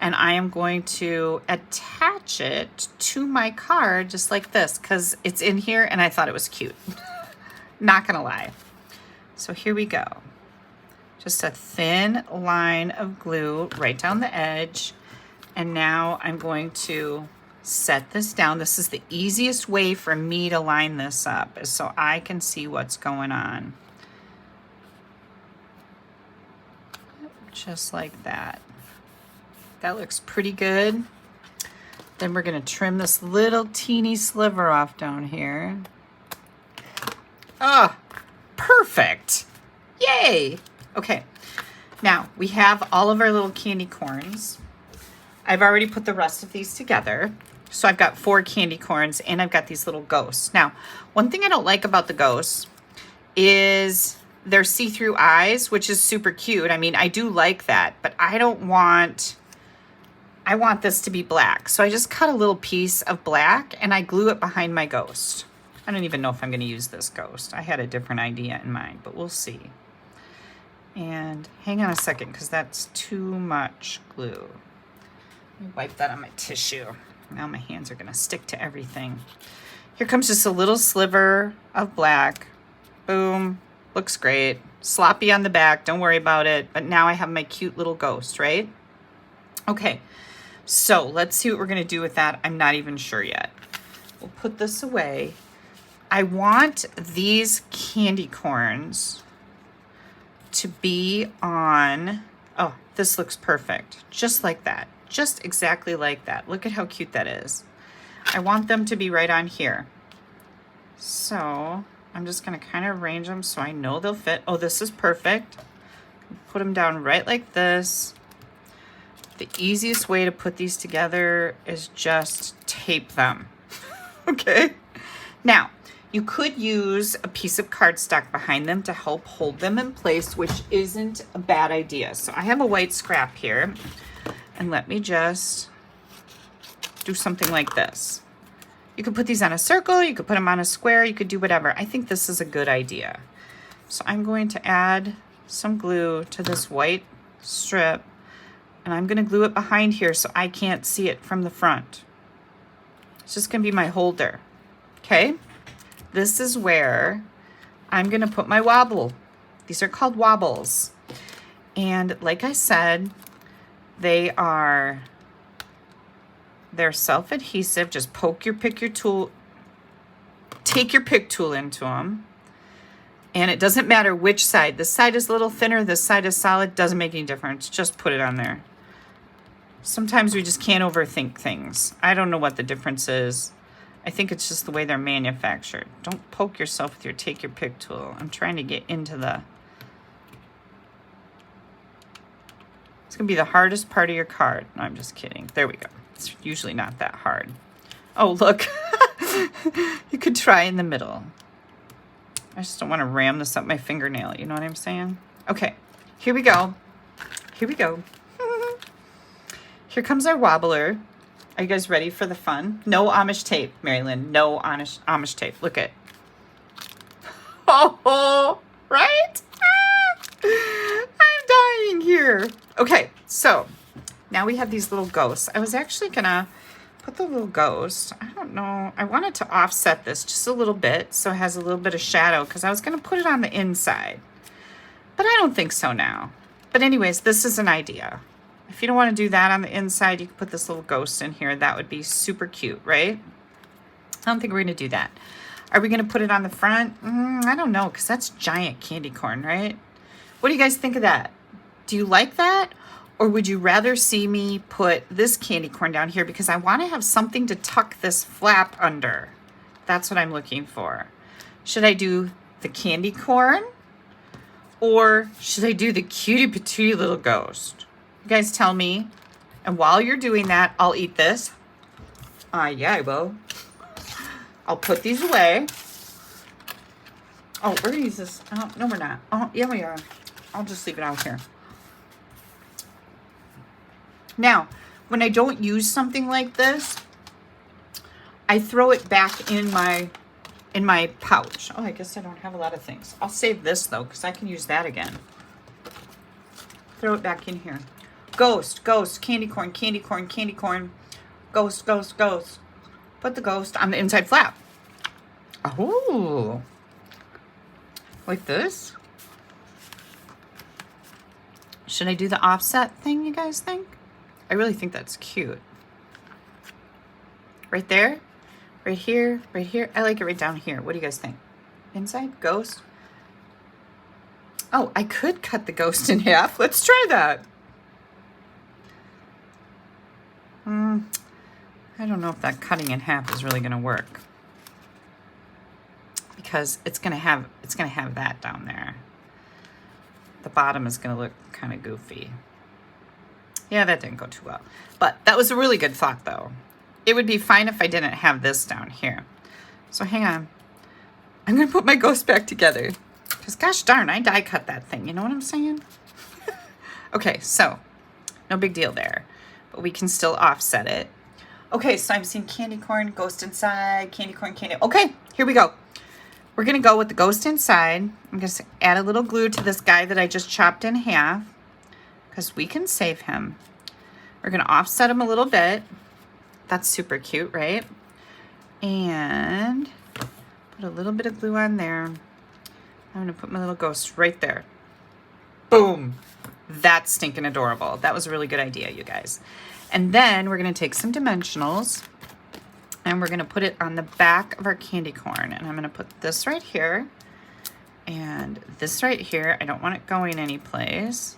and I am going to attach it to my card just like this because it's in here and I thought it was cute. Not gonna lie. So here we go. Just a thin line of glue right down the edge. And now I'm going to set this down. This is the easiest way for me to line this up is so I can see what's going on. Just like that. That looks pretty good. Then we're gonna trim this little teeny sliver off down here. Oh, perfect. Yay. Okay, now we have all of our little candy corns. I've already put the rest of these together. So I've got 4 candy corns and I've got these little ghosts. Now, one thing I don't like about the ghosts is their see-through eyes, which is super cute. I mean, I do like that, but I want this to be black. So I just cut a little piece of black and I glue it behind my ghost. I don't even know if I'm going to use this ghost. I had a different idea in mind, but we'll see. And hang on a second because that's too much glue. Let me wipe that on my tissue. Now my hands are going to stick to everything. Here comes just a little sliver of black. Boom. Looks great. Sloppy on the back. Don't worry about it. But now I have my cute little ghost, right? Okay. So let's see what we're going to do with that. I'm not even sure yet. We'll put this away. I want these candy corns to be on, oh, this looks perfect. Just like that. Just exactly like that. Look at how cute that is. I want them to be right on here. So I'm just going to kind of arrange them so I know they'll fit. Oh, this is perfect. Put them down right like this. The easiest way to put these together is just tape them. Okay. Now, you could use a piece of cardstock behind them to help hold them in place, which isn't a bad idea. So I have a white scrap here, and let me just do something like this. You could put these on a circle, you could put them on a square, you could do whatever. I think this is a good idea. So I'm going to add some glue to this white strip, and I'm going to glue it behind here so I can't see it from the front. It's just going to be my holder. Okay? This is where I'm going to put my wobble. These are called wobbles. And like I said, they're self-adhesive. Just pick your tool. take your pick tool into them. And it doesn't matter which side. This side is a little thinner, this side is solid. Doesn't make any difference. Just put it on there. Sometimes we just can't overthink things. I don't know what the difference is. I think it's just the way they're manufactured. Don't poke yourself with your take your pick tool. I'm trying to get into the... It's going to be the hardest part of your card. No, I'm just kidding. There we go. It's usually not that hard. Oh, look. You could try in the middle. I just don't want to ram this up my fingernail. You know what I'm saying? Okay, here we go. Here we go. Here comes our wobbler. Are you guys ready for the fun? No Amish tape, Marilyn. No Amish tape. Look at. Oh, right? I'm dying here. Okay, so now we have these little ghosts. I was actually gonna put the little ghost. I don't know. I wanted to offset this just a little bit so it has a little bit of shadow because I was gonna put it on the inside. But I don't think so now. But anyways, this is an idea. If you don't want to do that on the inside, you can put this little ghost in here. That would be super cute, right? I don't think we're going to do that. Are we going to put it on the front? I don't know, because that's giant candy corn, right? What do you guys think of that? Do you like that? Or would you rather see me put this candy corn down here because I want to have something to tuck this flap under? That's what I'm looking for. Should I do the candy corn? Or should I do the cutie patootie little ghost? You guys tell me. And while you're doing that, I'll eat this. Yeah, I will. I'll put these away. Oh, we're gonna use this. Oh, no, we're not. Oh, yeah, we are. I'll just leave it out here. Now, when I don't use something like this, I throw it back in my pouch. Oh, I guess I don't have a lot of things. I'll save this though, because I can use that again. Throw it back in here. Ghost, ghost, candy corn, candy corn, candy corn. Ghost, ghost, ghost. Put the ghost on the inside flap. Oh, like this? Should I do the offset thing, you guys think? I really think that's cute. Right there, right here, right here. I like it right down here. What do you guys think? Inside, ghost. Oh, I could cut the ghost in half. Let's try that. I don't know if that cutting in half is really going to work because it's going to have that down there. The bottom is going to look kind of goofy. Yeah, that didn't go too well. But that was a really good thought though. It would be fine if I didn't have this down here. So hang on. I'm going to put my ghost back together because gosh darn, I die cut that thing. You know what I'm saying? Okay, so no big deal there. But we can still offset it. Okay, so I'm seeing candy corn, ghost inside, candy corn, candy. Okay, here we go. We're going to go with the ghost inside. I'm going to add a little glue to this guy that I just chopped in half because we can save him. We're going to offset him a little bit. That's super cute, right? And put a little bit of glue on there. I'm going to put my little ghost right there. Boom. That's stinking adorable. That was a really good idea, you guys. And then we're going to take some dimensionals and we're going to put it on the back of our candy corn. And I'm going to put this right here and this right here. I don't want it going anyplace.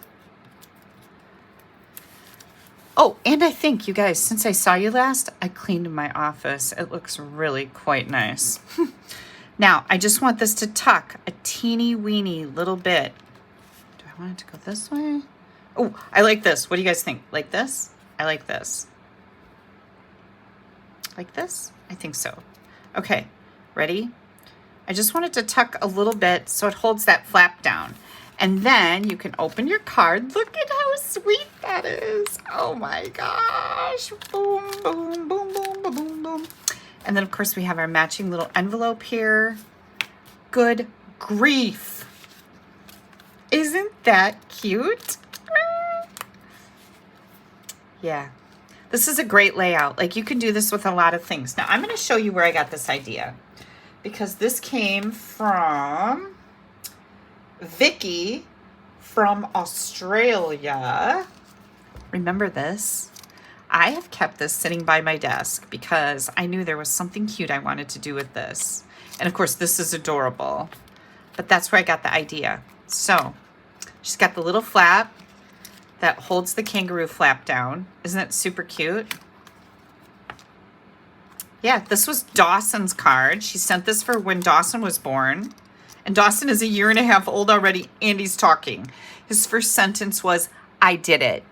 Oh, and I think, you guys, since I saw you last, I cleaned my office. It looks really quite nice. Now, I just want this to tuck a teeny weeny little bit. Do I want it to go this way? Oh, I like this. What do you guys think? Like this? I like this. Like this? I think so. Okay, ready? I just want it to tuck a little bit so it holds that flap down. And then you can open your card. Look at how sweet that is. Oh my gosh. Boom, boom, boom, boom, boom, boom, boom. And then of course we have our matching little envelope here. Good grief. Isn't that cute? Yeah, this is a great layout. Like you can do this with a lot of things. Now I'm going to show you where I got this idea because this came from Vicky from Australia. Remember this? I have kept this sitting by my desk because I knew there was something cute I wanted to do with this. And of course, this is adorable, but that's where I got the idea. So she's got the little flap that holds the kangaroo flap down. Isn't that super cute? Yeah, this was Dawson's card. She sent this for when Dawson was born. And Dawson is 1.5 years old already, and he's talking. His first sentence was, "I did it."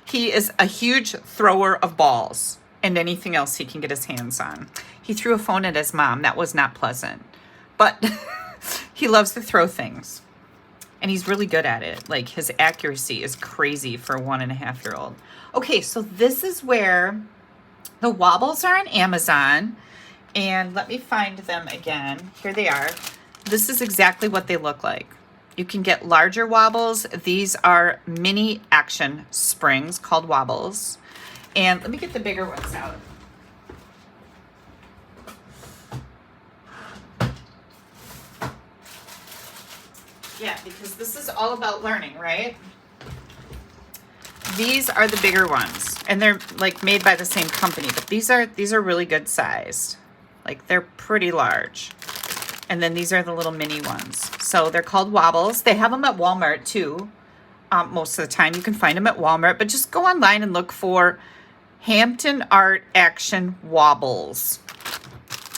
He is a huge thrower of balls and anything else he can get his hands on. He threw a phone at his mom. That was not pleasant. But he loves to throw things. And he's really good at it. Like, his accuracy is crazy for a 1.5-year-old. Okay, so this is where the wobbles are on Amazon. And let me find them again. Here they are. This is exactly what they look like. You can get larger wobbles. These are mini action springs called wobbles. And let me get the bigger ones out. Yeah, because this is all about learning, right? These are the bigger ones, and they're like made by the same company, but these are really good sized. Like, they're pretty large. And then these are the little mini ones. So they're called wobbles. They have them at Walmart too. Most of the time you can find them at Walmart, but just go online and look for Hampton Art Action Wobbles.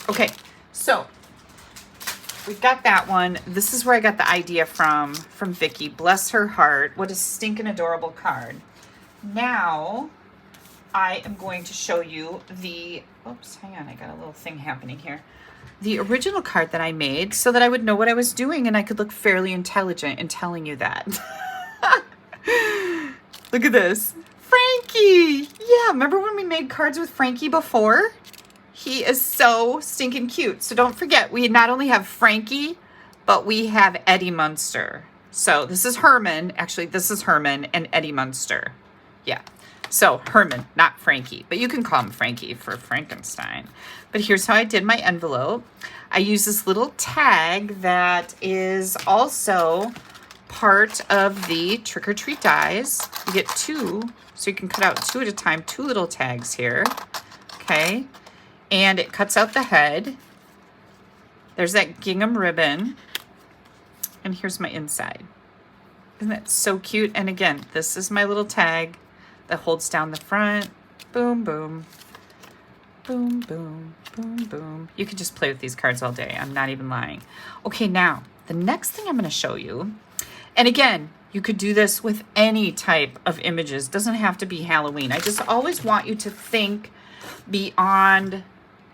Okay, so we've got that one. This is where I got the idea from Vicky. Bless her heart. What a stinking adorable card. Now I am going to show you the, oops, hang on, I got a little thing happening here. The original card that I made so that I would know what I was doing and I could look fairly intelligent in telling you that. Look at this. Frankie. Yeah, remember when we made cards with Frankie before? He is so stinking cute. So don't forget, we not only have Frankie, but we have Eddie Munster. So this is Herman. Actually, this is Herman and Eddie Munster. Yeah. So Herman, not Frankie, but you can call him Frankie for Frankenstein. But here's how I did my envelope. I use this little tag that is also part of the trick or treat dies. You get 2, so you can cut out 2 at a time, 2 little tags here. Okay. And it cuts out the head. There's that gingham ribbon. And here's my inside. Isn't that so cute? And again, this is my little tag that holds down the front. Boom, boom. Boom, boom, boom, boom. You can just play with these cards all day. I'm not even lying. Okay, now, the next thing I'm going to show you, and again, you could do this with any type of images. Doesn't have to be Halloween. I just always want you to think beyond,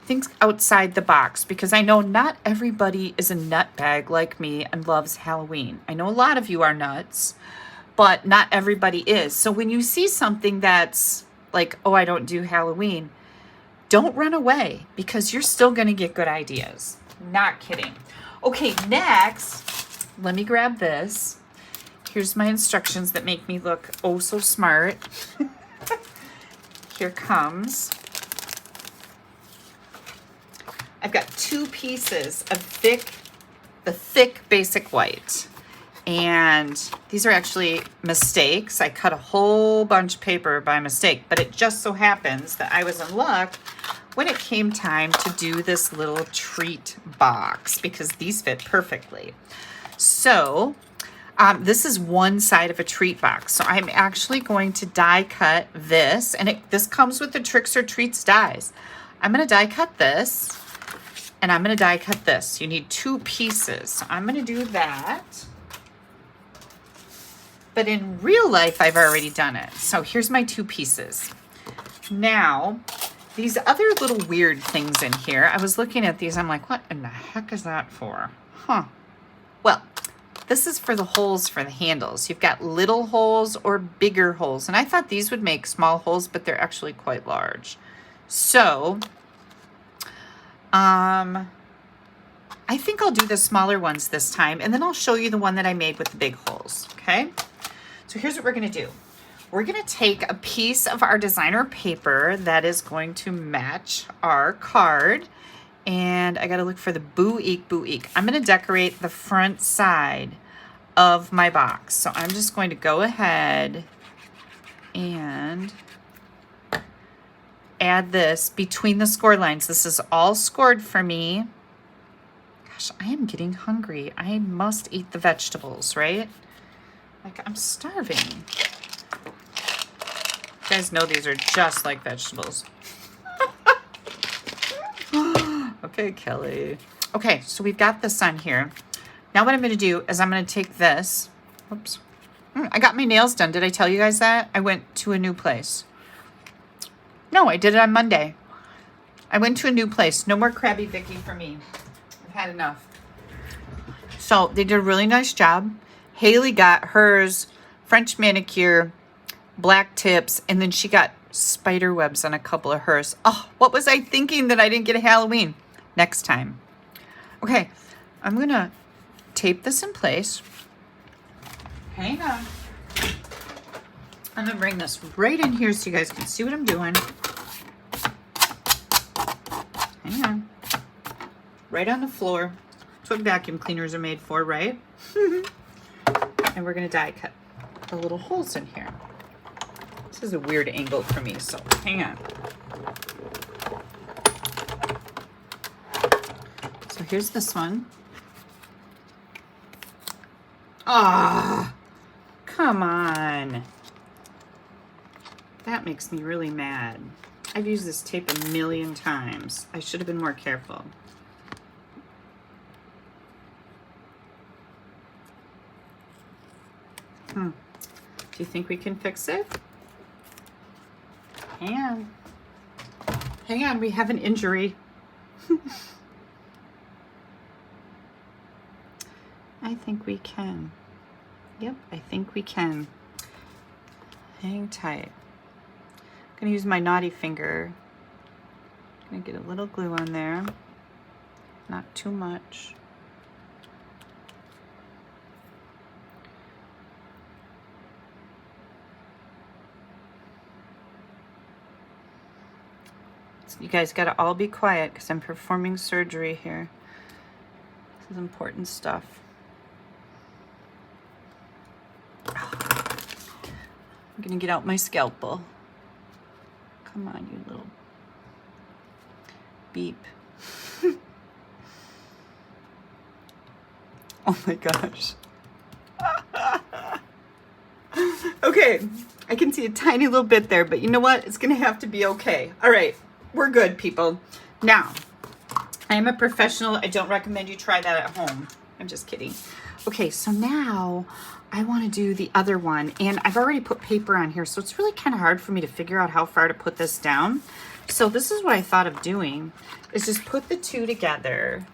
think outside the box, because I know not everybody is a nutbag like me and loves Halloween. I know a lot of you are nuts, but not everybody is. So when you see something that's like, oh, I don't do Halloween, don't run away, because you're still going to get good ideas. Not kidding. Okay, next, let me grab this. Here's my instructions that make me look oh so smart. Here comes. I've got 2 pieces of the thick basic white. And these are actually mistakes. I cut a whole bunch of paper by mistake, but it just so happens that I was in luck when it came time to do this little treat box, because these fit perfectly. So this is one side of a treat box. So I'm actually going to die cut this, and this comes with the Tricks or Treats dies. I'm going to die cut this, and I'm going to die cut this. You need 2 pieces. So I'm going to do that. But in real life, I've already done it. So here's my 2 pieces. Now, these other little weird things in here, I was looking at these, I'm like, what in the heck is that for? Huh. Well, this is for the holes for the handles. You've got little holes or bigger holes. And I thought these would make small holes, but they're actually quite large. So, I think I'll do the smaller ones this time, and then I'll show you the one that I made with the big holes, okay? So here's what we're going to do. We're going to take a piece of our designer paper that is going to match our card, and I got to look for the Boo Eek Boo Eek. I'm going to decorate the front side of my box. So I'm just going to go ahead and add this between the score lines. This is all scored for me. Gosh, I am getting hungry. I must eat the vegetables, right? Like, I'm starving. You guys know these are just like vegetables. Okay, Kelly. Okay, so we've got this on here. Now what I'm going to do is I'm going to take this. Oops. I got my nails done. Did I tell you guys that? I went to a new place. No, I did it on Monday. I went to a new place. No more Krabby Vicky for me. I've had enough. So they did a really nice job. Haley got hers French manicure, black tips, and then she got spider webs on a couple of hers. Oh, what was I thinking that I didn't get a Halloween? Next time. Okay, I'm going to tape this in place. Hang on. I'm going to bring this right in here so you guys can see what I'm doing. Hang on. Right on the floor. That's what vacuum cleaners are made for, right? And we're going to die cut the little holes in here. This is a weird angle for me, so hang on. So here's this one. Ah, come on. That makes me really mad. I've used this tape a million times. I should have been more careful. Do you think we can fix it? Hang on. Hang on, we have an injury. I think we can. Yep, I think we can. Hang tight. I'm gonna use my naughty finger. Gonna get a little glue on there. Not too much. You guys gotta all be quiet because I'm performing surgery here. This is important stuff. I'm gonna get out my scalpel. Come on, you little beep. Oh my gosh. Okay, I can see a tiny little bit there, but you know what? It's gonna have to be okay. All right, we're good, people. Now, I am a professional. I don't recommend you try that at home. I'm just kidding. Okay, so now I want to do the other one, and I've already put paper on here, so it's really kind of hard for me to figure out how far to put this down. So this is what I thought of doing, is just put the two together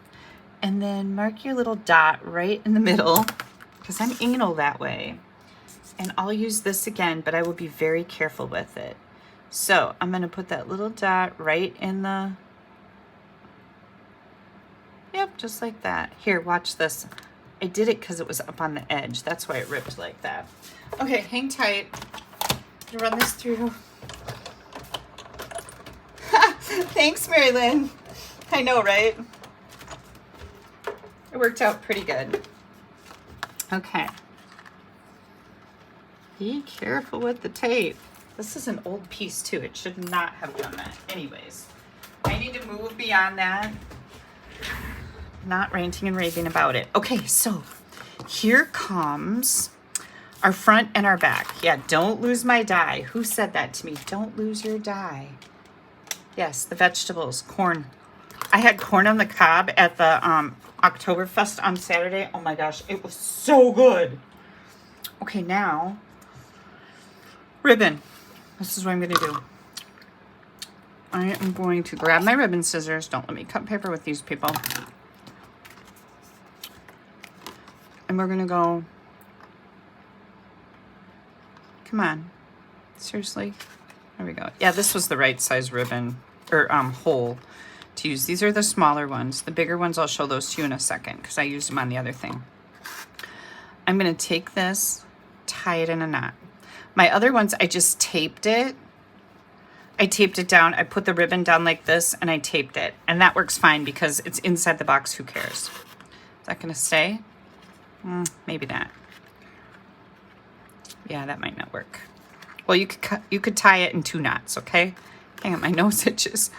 and then mark your little dot right in the middle, because I'm anal that way. And I'll use this again, but I will be very careful with it. So I'm going to put that little dot right in the, yep, just like that. Here, watch this. I did it because it was up on the edge. That's why it ripped like that. Okay, hang tight. I'm gonna run this through. Thanks, Mary Lynn. I know, right? It worked out pretty good. Okay. Be careful with the tape. This is an old piece too. It should not have done that. Anyways, I need to move beyond that. Not ranting and raving about it. Okay, so here comes our front and our back. Yeah, don't lose my die. Who said that to me? Don't lose your die. Yes, the vegetables, corn. I had corn on the cob at the Oktoberfest on Saturday. Oh my gosh, it was so good. Okay, now, ribbon. This is what I'm gonna do. I am going to grab my ribbon scissors. Don't let me cut paper with these people. And we're gonna go, come on, seriously? There we go. Yeah, this was the right size ribbon, or hole to use. These are the smaller ones. The bigger ones, I'll show those to you in a second because I used them on the other thing. I'm gonna take this, tie it in a knot. My other ones, I just taped it. I taped it down, I put the ribbon down like this, and I taped it. And that works fine because it's inside the box, who cares? Is that gonna stay? Maybe not. Yeah, that might not work. Well, you could tie it in 2 knots, okay? Hang on, my nose itches.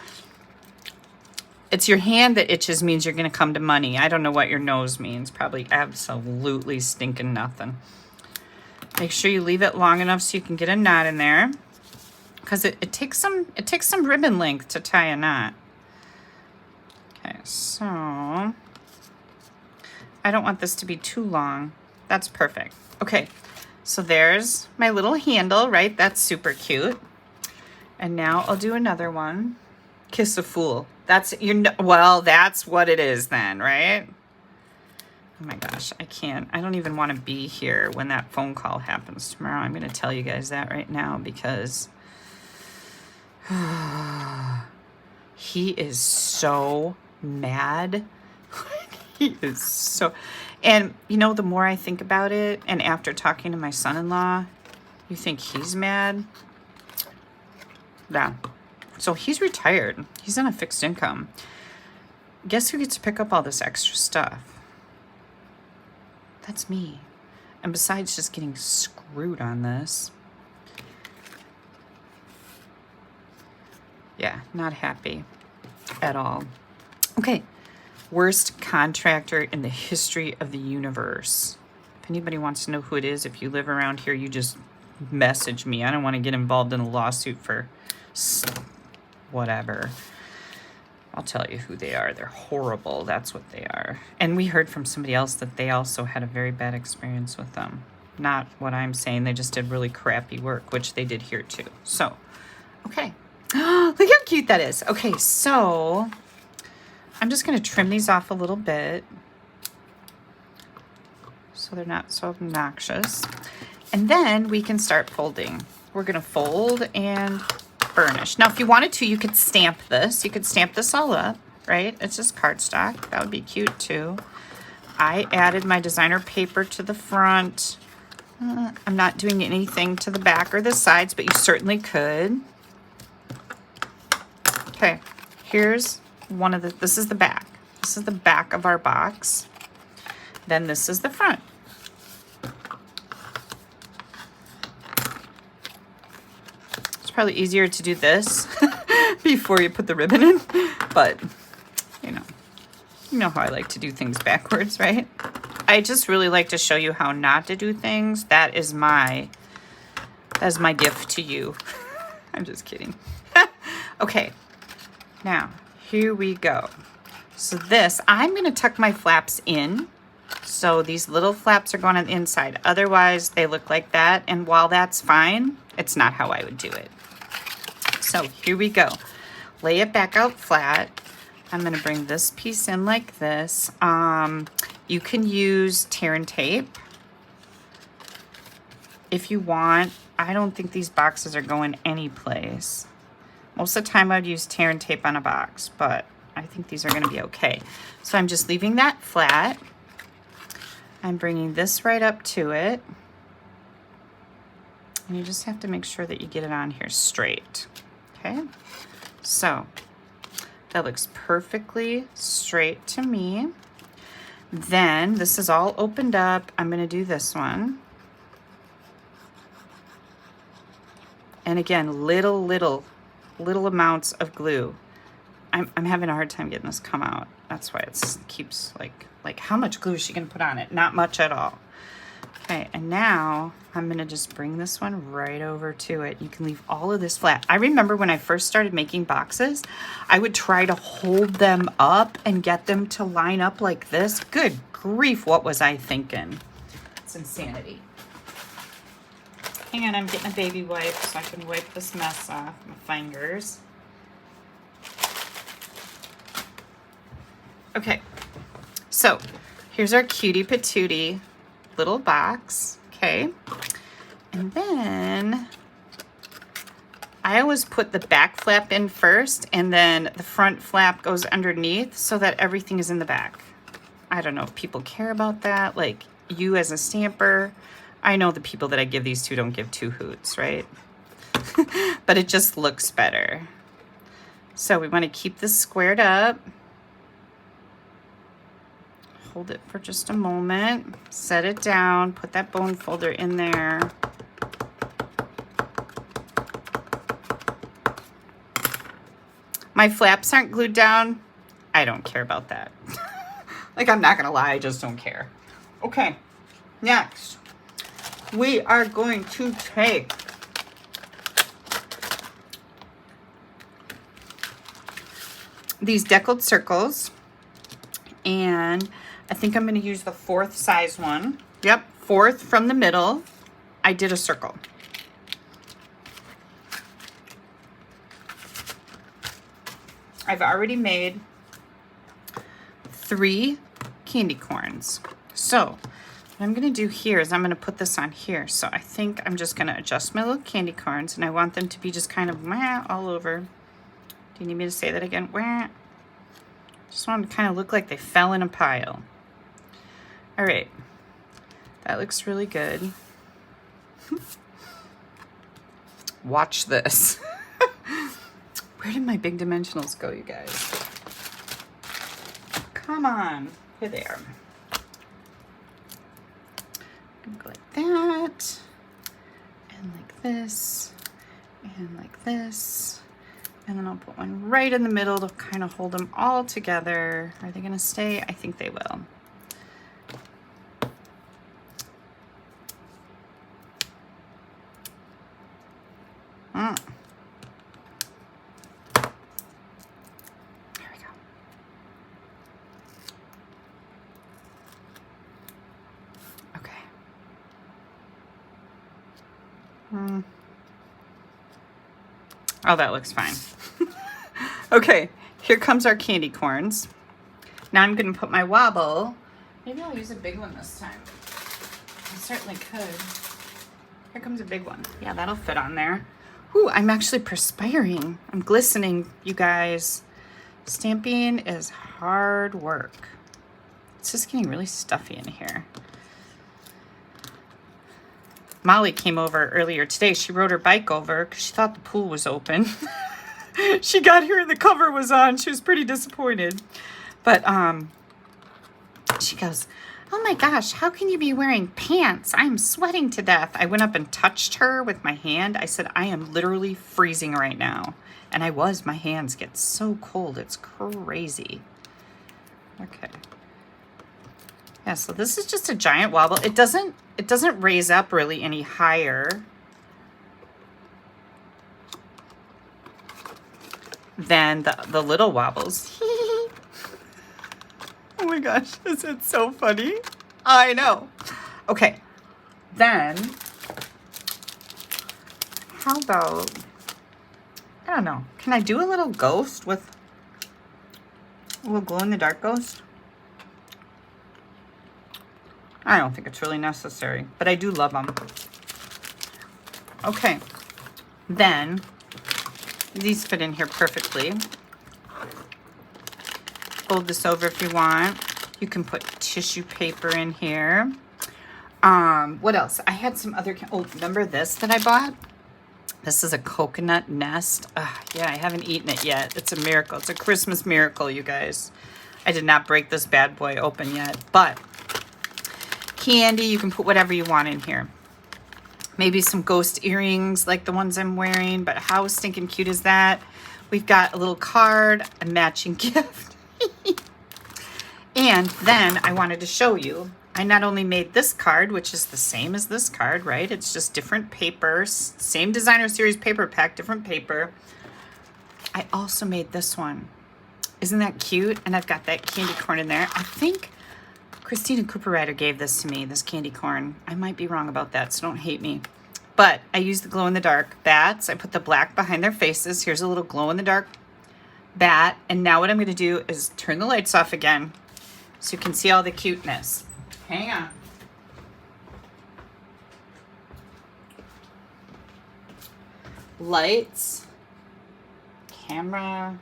It's your hand that itches means you're going to come to money. I don't know what your nose means. Probably absolutely stinking nothing. Make sure you leave it long enough so you can get a knot in there, because it takes some ribbon length to tie a knot. Okay, so I don't want this to be too long. That's perfect. Okay, so there's my little handle, right? That's super cute. And now I'll do another one. Kiss a fool. That's well, that's what it is then, right? Oh my gosh, I don't even want to be here when that phone call happens tomorrow. I'm going to tell you guys that right now, because he is so mad. He is so, and you know, the more I think about it, and after talking to my son-in-law, you think he's mad? Yeah. So he's retired. He's on a fixed income. Guess who gets to pick up all this extra stuff? That's me. And besides just getting screwed on this, yeah, not happy at all. Okay, worst contractor in the history of the universe. If anybody wants to know who it is, if you live around here, you just message me. I don't want to get involved in a lawsuit for whatever. I'll tell you who they are. They're horrible. That's what they are. And we heard from somebody else that they also had a very bad experience with them. Not what I'm saying. They just did really crappy work, which they did here too. So, okay. Look how cute that is. Okay, so I'm just going to trim these off a little bit so they're not so obnoxious. And then we can start folding. We're going to fold and burnish. Now, if you wanted to, you could stamp this. You could stamp this all up, right? It's just cardstock. That would be cute too. I added my designer paper to the front. I'm not doing anything to the back or the sides, but you certainly could. Okay, here's one of the, this is the back. This is the back of our box. Then this is the front. Probably easier to do this before you put the ribbon in, but you know how I like to do things backwards, right? I just really like to show you how not to do things. That is my gift to you. I'm just kidding. Okay, now here we go. So this, I'm going to tuck my flaps in. So these little flaps are going on the inside. Otherwise, they look like that. And while that's fine, it's not how I would do it. So here we go. Lay it back out flat. I'm going to bring this piece in like this. You can use tear and tape if you want. I don't think these boxes are going anyplace. Most of the time I'd use tear and tape on a box, but I think these are going to be okay. So I'm just leaving that flat. I'm bringing this right up to it. And you just have to make sure that you get it on here straight. Okay, so that looks perfectly straight to me. Then this is all opened up. I'm going to do this one. And again, little amounts of glue. I'm having a hard time getting this come out. That's why it keeps like how much glue is she going to put on it? Not much at all. Okay, and now I'm going to just bring this one right over to it. You can leave all of this flat. I remember when I first started making boxes, I would try to hold them up and get them to line up like this. Good grief, what was I thinking? It's insanity. Hang on, I'm getting a baby wipe so I can wipe this mess off my fingers. Okay, so here's our cutie patootie little box, okay? And then I always put the back flap in first and then the front flap goes underneath so that everything is in the back. I don't know if people care about that. Like you as a stamper, I know the people that I give these to don't give two hoots, right? But it just looks better. So we want to keep this squared up. Hold it for just a moment, set it down, put that bone folder in there. My flaps aren't glued down. I don't care about that. Like, I'm not gonna lie, I just don't care. Okay, next, we are going to take these deckled circles, and I think I'm gonna use the 4th size one. Yep, 4th from the middle. I did a circle. I've already made 3 candy corns. So what I'm gonna do here is I'm gonna put this on here. So I think I'm just gonna adjust my little candy corns, and I want them to be just kind of all over. Do you need me to say that again? Just want them to kind of look like they fell in a pile. All right, that looks really good. Watch this. Where did my big dimensionals go, you guys? Come on, here they are. Go like that, and like this, and like this. And then I'll put one right in the middle to kind of hold them all together. Are they gonna stay? I think they will. There we go. Okay. Oh, that looks fine. Okay, here comes our candy corns. Now I'm gonna put my wobble. Maybe I'll use a big one this time. I certainly could. Here comes a big one. Yeah, that'll fit on there. Ooh, I'm actually perspiring. I'm glistening, you guys. Stamping is hard work. It's just getting really stuffy in here. Molly came over earlier today. She rode her bike over because she thought the pool was open. She got here and the cover was on. She was pretty disappointed. But she goes, "Oh my gosh, how can you be wearing pants? I'm sweating to death." I went up and touched her with my hand. I said, "I am literally freezing right now." And I was. My hands get so cold. It's crazy. Okay. Yeah, so this is just a giant wobble. It doesn't raise up really any higher than the little wobbles. Oh my gosh, is it so funny? I know. Okay, then how about, I don't know, can I do a little ghost with a little glow in the dark ghost? I don't think it's really necessary, but I do love them. Okay, then these fit in here perfectly. Fold this over if you want. You can put tissue paper in here. What else? I had some other, oh, remember this that I bought? This is a coconut nest. Yeah, I haven't eaten it yet. It's a miracle. It's a Christmas miracle, you guys. I did not break this bad boy open yet, but candy, you can put whatever you want in here. Maybe some ghost earrings like the ones I'm wearing, but how stinking cute is that? We've got a little card, a matching gift. And then I wanted to show you, I not only made this card, which is the same as this card, right? It's just different papers, same designer series paper pack, different paper. I also made this one. Isn't that cute? And I've got that candy corn in there. I think Christina Cooper Rider gave this to me, this candy corn. I might be wrong about that, so don't hate me. But I used the glow-in-the-dark bats. I put the black behind their faces. Here's a little glow-in-the-dark bat. And now what I'm going to do is turn the lights off again so you can see all the cuteness. Hang on. Lights, camera,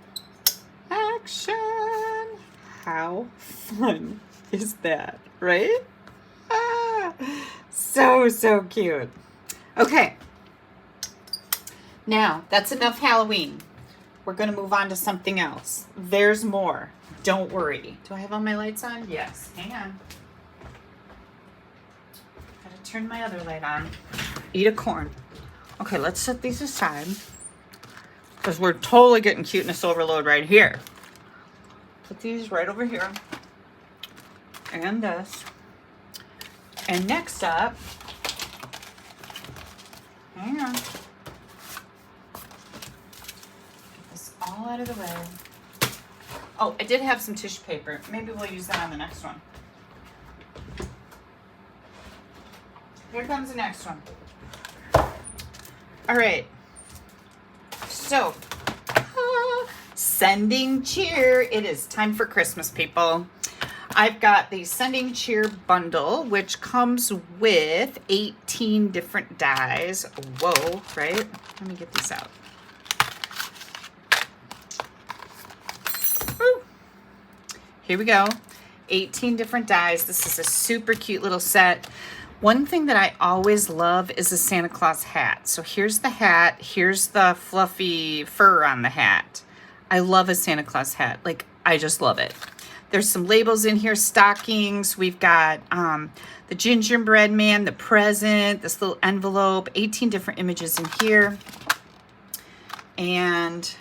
action. How fun is that, right? So cute. Okay, now that's enough Halloween. We're gonna move on to something else. There's more, don't worry. Do I have all my lights on? Yes, hang on. Gotta turn my other light on. Eat a corn. Okay, let's set these aside. because we're totally getting cuteness overload right here. Put these right over here. And this. And next up, hang on. Get this all out of the way. Oh, I did have some tissue paper. Maybe we'll use that on the next one. Here comes the next one. All right. So, sending cheer. It is time for Christmas, people. I've got the Sending Cheer bundle, which comes with 18 different dies. Whoa, right? Let me get these out. Woo. Here we go. 18 different dies. This is a super cute little set. One thing that I always love is a Santa Claus hat. So here's the hat. Here's the fluffy fur on the hat. I love a Santa Claus hat. Like, I just love it. There's some labels in here, stockings. We've got the gingerbread man, the present, this little envelope, 18 different images in here, and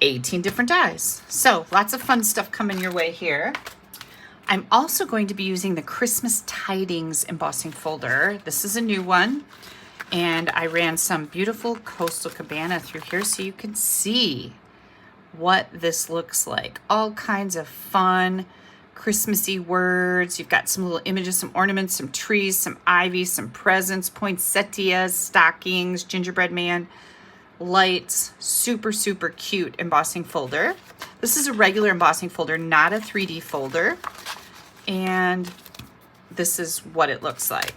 18 different dies. So lots of fun stuff coming your way here. I'm also going to be using the Christmas Tidings embossing folder. This is a new one, and I ran some beautiful Coastal Cabana through here so you can see what this looks like. All kinds of fun Christmassy words. You've got some little images, some ornaments, some trees, some ivy, some presents, poinsettias, stockings, gingerbread man, lights. Super, super cute embossing folder. This is a regular embossing folder, not a 3D folder. And this is what it looks like.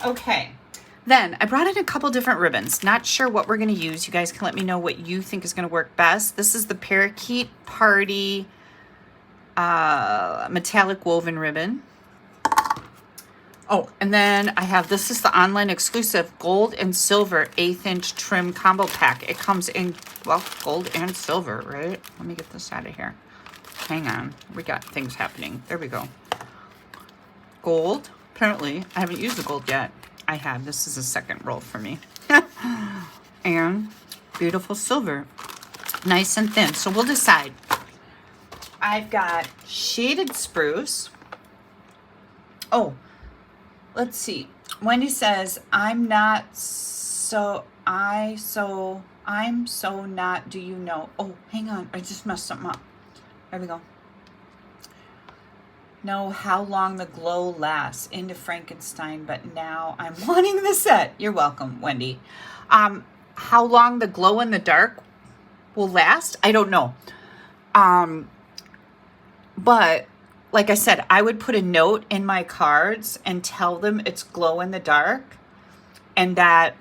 Okay. Then I brought in a couple different ribbons. Not sure what we're going to use. You guys can let me know what you think is going to work best. This is the Parakeet Party metallic woven ribbon. Oh, and then I have, this is the online exclusive gold and silver 1/8 inch trim combo pack. It comes in, well, gold and silver, right? Let me get this out of here. Hang on. We got things happening. There we go. Gold. Apparently, I haven't used the gold yet. I have. This is a second roll for me. And beautiful silver. Nice and thin. So we'll decide. I've got shaded spruce. Oh, let's see. Wendy says, I'm so not, do you know? Oh, hang on. I just messed something up. There we go. Know how long the glow lasts. Into Frankenstein, but now I'm wanting the set. You're welcome, Wendy. How long the glow in the dark will last, I don't know. But like I said, I would put a note in my cards and tell them it's glow in the dark and that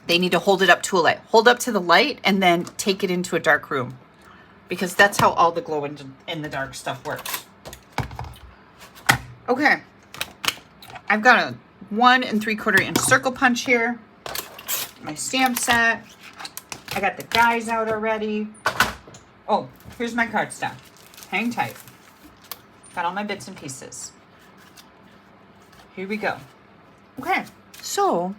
they need to hold it up to a light. Hold up to the light and then take it into a dark room, because that's how all the glow in the dark stuff works. Okay, I've got a 1 3/4 inch circle punch here, my stamp set. I got the dies out already. Oh, here's my cardstock. Hang tight. Got all my bits and pieces. Here we go. Okay, so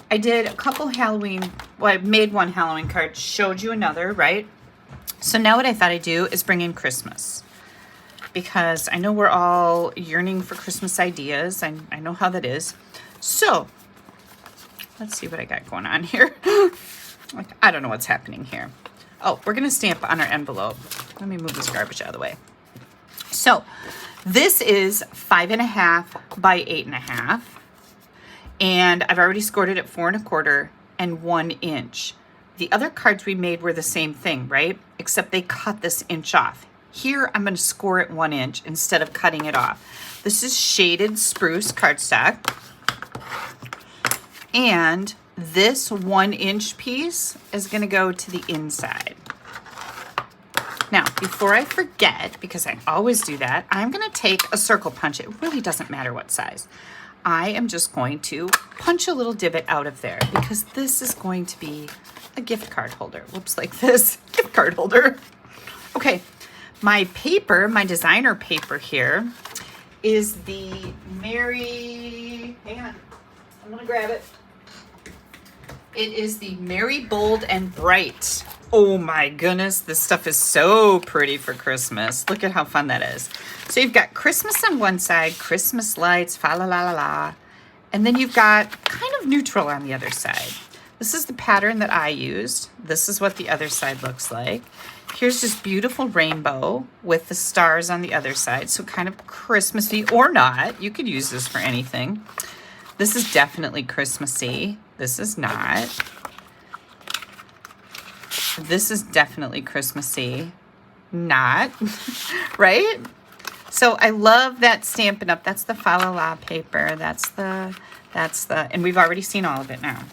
I did a couple Halloween, well, I made one Halloween card, showed you another, right? So now what I thought I'd do is bring in Christmas, because I know we're all yearning for Christmas ideas. I know how that is. So let's see what I got going on here. Like, I don't know what's happening here. Oh, we're gonna stamp on our envelope. Let me move this garbage out of the way. So this is 5.5 by 8.5. And I've already scored it at 4 1/4 and 1 inch. The other cards we made were the same thing, right? Except they cut this inch off. Here, I'm going to score it 1 inch instead of cutting it off. This is shaded spruce cardstock. And this 1 inch piece is going to go to the inside. Now, before I forget, because I always do that, I'm going to take a circle punch. It really doesn't matter what size. I am just going to punch a little divot out of there, because this is going to be a gift card holder. Whoops, like this, gift card holder. Okay, my paper, my designer paper here is the hang on, I'm gonna grab it. It is the Merry, Bold, and Bright. Oh my goodness, this stuff is so pretty for Christmas. Look at how fun that is. So you've got Christmas on one side, Christmas lights, fa la la la la. And then you've got kind of neutral on the other side. This is the pattern that I used. This is what the other side looks like. Here's this beautiful rainbow with the stars on the other side. So kind of Christmassy or not. You could use this for anything. This is definitely Christmassy. This is not. This is definitely Christmassy. Not. Right? So I love that Stampin' Up. That's the fa la la paper. That's the, and we've already seen all of it now.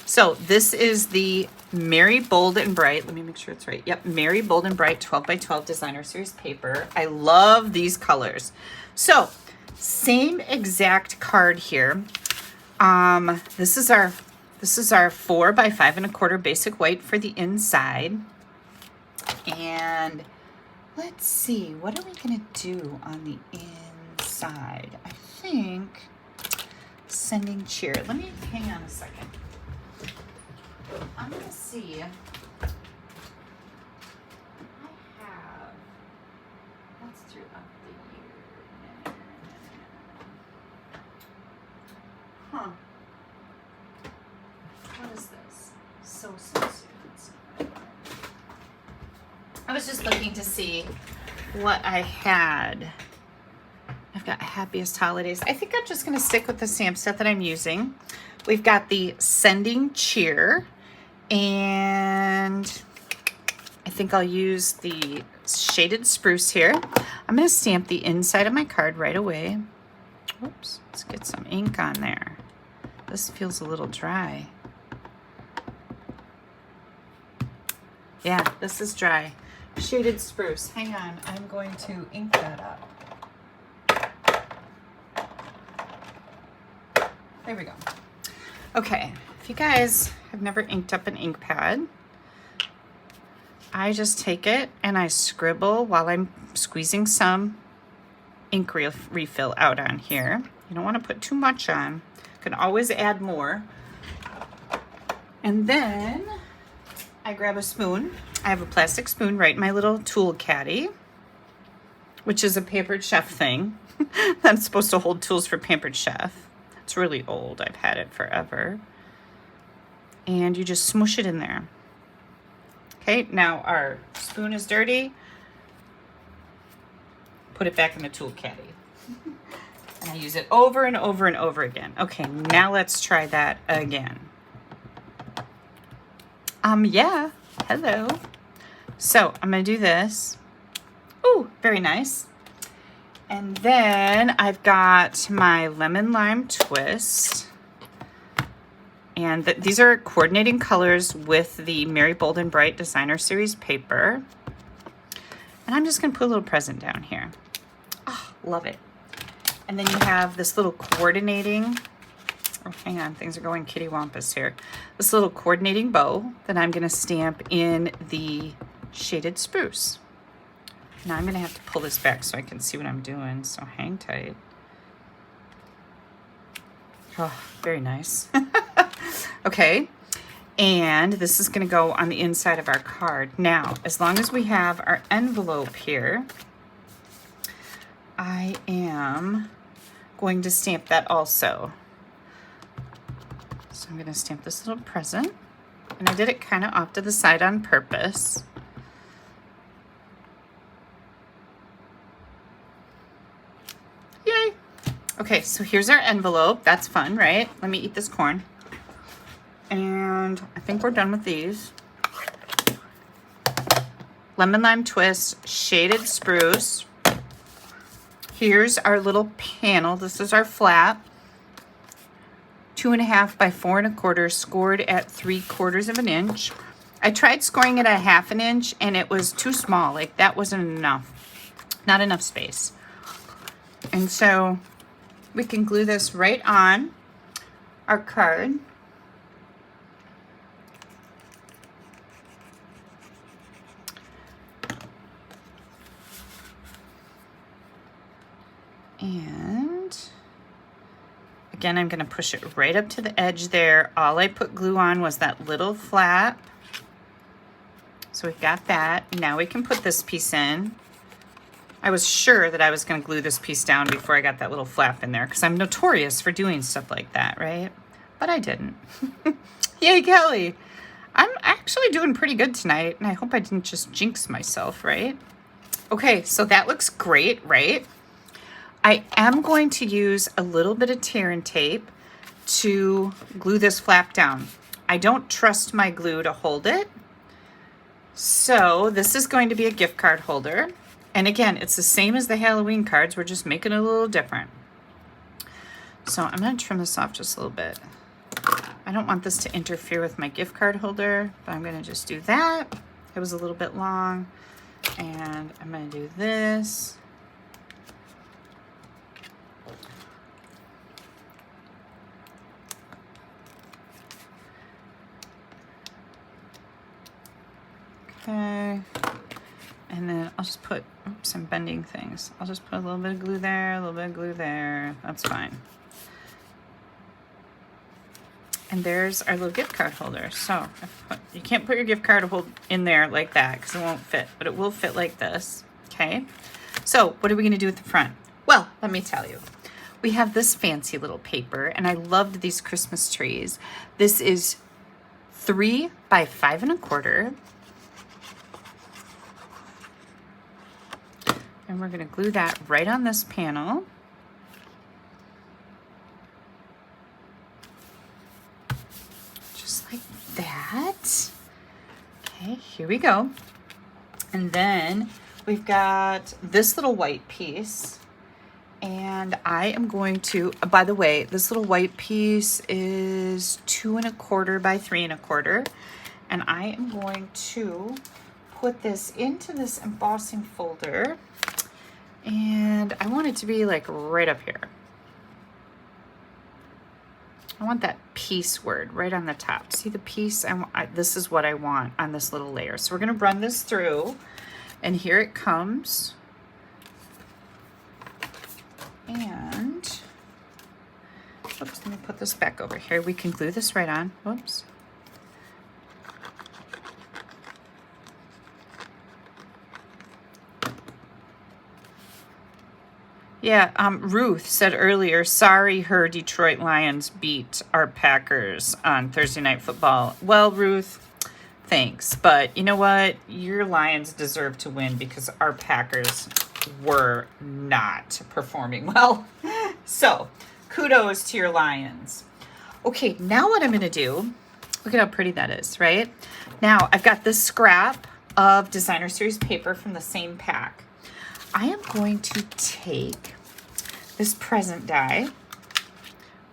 So this is the Merry, Bold, and Bright. Let me make sure it's right. Yep, Merry, Bold, and Bright 12 by 12 designer series paper. I love these colors. So same exact card here. This is our 4 by 5 1/4 basic white for the inside. And let's see, what are we gonna do on the inside? I think sending cheer. Let me hang on a second. I'm gonna see. I have. That's throughout the year. Huh. What is this? So soon. I was just looking to see what I had. I've got Happiest Holidays. I think I'm just going to stick with the stamp set that I'm using. We've got the Sending Cheer, and I think I'll use the Shaded Spruce here. I'm going to stamp the inside of my card right away. Oops, let's get some ink on there. This feels a little dry. Yeah, this is dry. Shaded Spruce. Hang on, I'm going to ink that up. There we go. Okay, if you guys have never inked up an ink pad, I just take it and I scribble while I'm squeezing some ink refill out on here. You don't want to put too much on. You can always add more. And then I grab a spoon. I have a plastic spoon right in my little tool caddy, which is a Pampered Chef thing. That's supposed to hold tools for Pampered Chef. It's really old. I've had it forever. And you just smoosh it in there. Okay, now our spoon is dirty. Put it back in the tool caddy. And I use it over and over and over again. Okay, now let's try that again. Yeah, hello. So I'm gonna do this. Ooh, very nice. And then I've got my lemon lime twist. And these are coordinating colors with the Merry, Bold, and Bright designer series paper. And I'm just gonna put a little present down here. Oh, love it. And then you have this little coordinating, oh, hang on, things are going kittywampus here. This little coordinating bow that I'm gonna stamp in the Shaded Spruce. Now I'm gonna have to pull this back so I can see what I'm doing, so hang tight. Oh, very nice. Okay, and this is gonna go on the inside of our card. Now, as long as we have our envelope here, I am going to stamp that also. So I'm gonna stamp this little present, and I did it kind of off to the side on purpose. Yay! Okay, so here's our envelope. That's fun, right? Let me eat this corn. And I think we're done with these. Lemon lime twist, Shaded Spruce. Here's our little panel. This is our flap. 2.5 by 4 1/4, scored at 3/4 of an inch. I tried scoring it at 1/2 inch and it was too small. Like that wasn't enough. Not enough space. And so we can glue this right on our card. And Again, I'm gonna push it right up to the edge there. All I put glue on was that little flap. So we've got that. Now we can put this piece in. I was sure that I was gonna glue this piece down before I got that little flap in there because I'm notorious for doing stuff like that, right? But I didn't. Yay, Kelly. I'm actually doing pretty good tonight, and I hope I didn't just jinx myself, right? Okay, so that looks great, right? I am going to use a little bit of tear and tape to glue this flap down. I don't trust my glue to hold it. So this is going to be a gift card holder. And again, it's the same as the Halloween cards. We're just making it a little different. So I'm going to trim this off just a little bit. I don't want this to interfere with my gift card holder, but I'm going to just do that. It was a little bit long. And I'm going to do this. Okay. And then I'll just put, oops, I'm bending things. I'll just put a little bit of glue there, a little bit of glue there. That's fine. And there's our little gift card holder. So you can't put your gift card hold in there like that because it won't fit, but it will fit like this. Okay. So what are we going to do with the front? Well, let me tell you. We have this fancy little paper, and I loved these Christmas trees. This is 3 by 5 1/4. And we're going to glue that right on this panel. Just like that. Okay, here we go. And then we've got this little white piece. And I am going to, by the way, this little white piece is 2 1/4 by 3 1/4. And I am going to put this into this embossing folder. And I want it to be like right up here. I want that piece word right on the top. See the piece? This is what I want on this little layer. So we're going to run this through, and here it comes. And, oops, let me put this back over here. We can glue this right on. Whoops. Yeah, Ruth said earlier, sorry her Detroit Lions beat our Packers on Thursday Night Football. Well, Ruth, thanks. But you know what? Your Lions deserve to win because our Packers were not performing well. So, kudos to your Lions. Okay, now what I'm going to do, look at how pretty that is, right? Now, I've got this scrap of Designer Series paper from the same pack. I am going to take this present die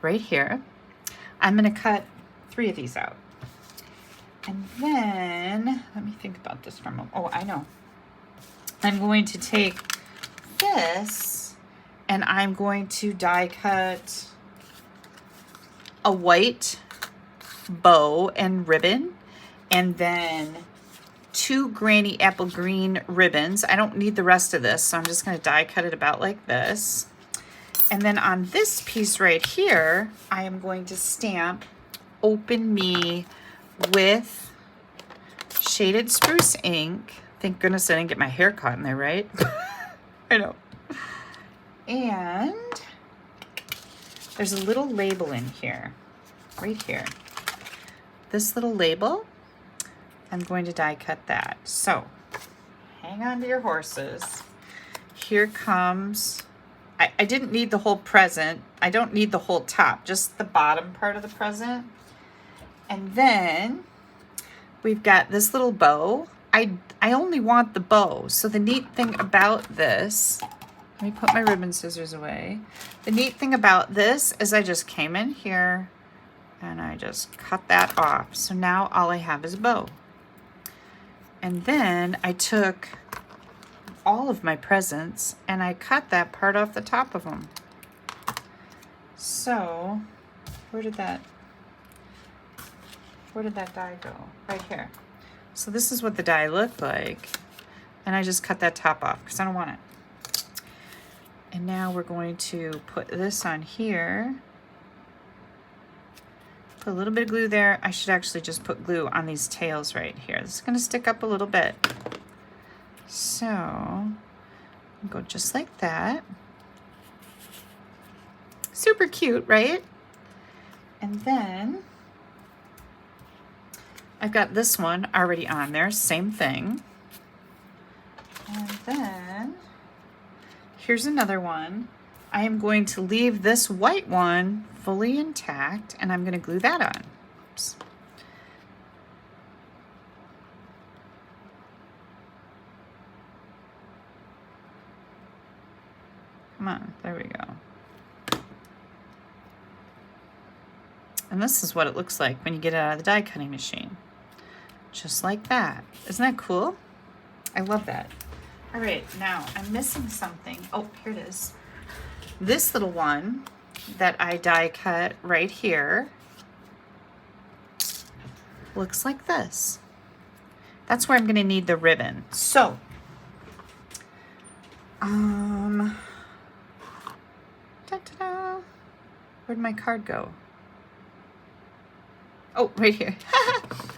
right here. I'm going to cut 3 of these out. And then, let me think about this for a moment. Oh, I know. I'm going to take this and I'm going to die cut a white bow and ribbon, and then 2 granny apple green ribbons. I don't need the rest of this, so I'm just going to die cut it about like this. And then on this piece right here, I am going to stamp Open Me with shaded spruce ink. Thank goodness I didn't get my hair caught in there, right? I know. And there's a little label in here, right here. This little label, I'm going to die cut that. So hang on to your horses. Here comes, I didn't need the whole present. I don't need the whole top, just the bottom part of the present. And then we've got this little bow. I only want the bow. So the neat thing about this, let me put my ribbon scissors away. The neat thing about this is I just came in here and I just cut that off. So now all I have is a bow. And then I took all of my presents and I cut that part off the top of them. So where did that die go? Right here. So this is what the die looked like. And I just cut that top off because I don't want it. And now we're going to put this on here. Put a little bit of glue there. I should actually just put glue on these tails right here. This is going to stick up a little bit. So go just like that. Super cute, right? And then I've got this one already on there, same thing. And then here's another one. I am going to leave this white one fully intact, and I'm going to glue that on. Oops. Come on, there we go. And this is what it looks like when you get it out of the die cutting machine. Just like that. Isn't that cool? I love that. All right, now I'm missing something. Oh, here it is. This little one that I die cut right here looks like this. That's where I'm going to need the ribbon. So, ta-da. Where'd my card go? Oh, right here.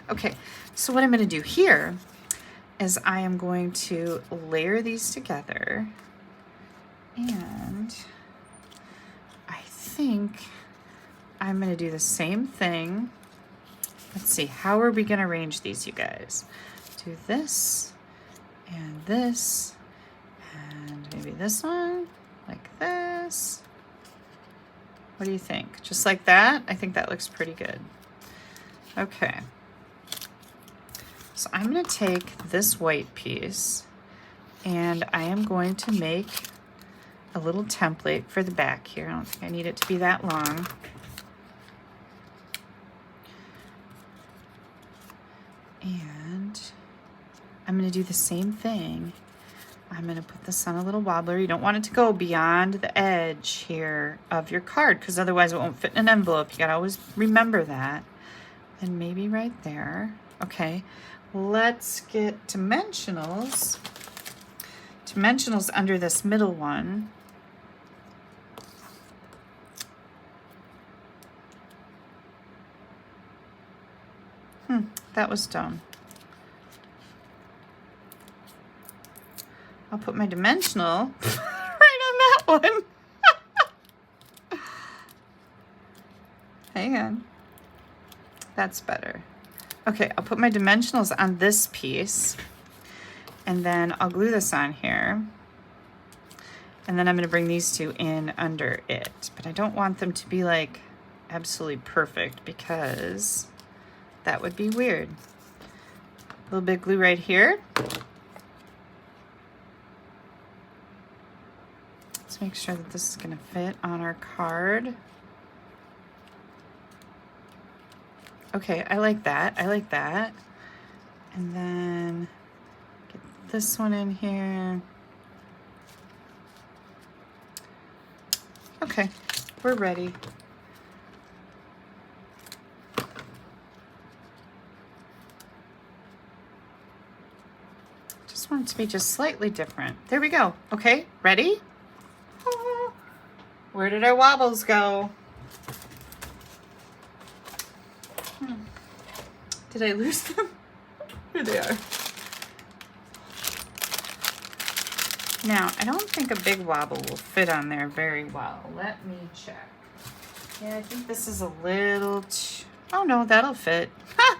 Okay, so what I'm going to do here is I am going to layer these together, and I think I'm going to do the same thing. Let's see, how are we going to arrange these, you guys? Do this and this and maybe this one like this. What do you think? Just like that? I think that looks pretty good. Okay. So I'm going to take this white piece and I am going to make a little template for the back here. I don't think I need it to be that long. And I'm going to do the same thing. I'm going to put this on a little wobbler. You don't want it to go beyond the edge here of your card because otherwise it won't fit in an envelope. You got to always remember that. And maybe right there. Okay, let's get dimensionals. Dimensionals under this middle one. That was dumb. I'll put my dimensional right on that one. Hang on. That's better. Okay, I'll put my dimensionals on this piece, and then I'll glue this on here. And then I'm going to bring these two in under it. But I don't want them to be like absolutely perfect because that would be weird. A little bit of glue right here. Let's make sure that this is going to fit on our card. Okay, I like that. I like that. And then get this one in here. Okay, we're ready. Just want it to be just slightly different. There we go. Okay, ready? Where did our wobbles go? Did I lose them? Here they are. Now, I don't think a big wobble will fit on there very well. Let me check. Yeah, I think this is a little oh no, that'll fit. Ha!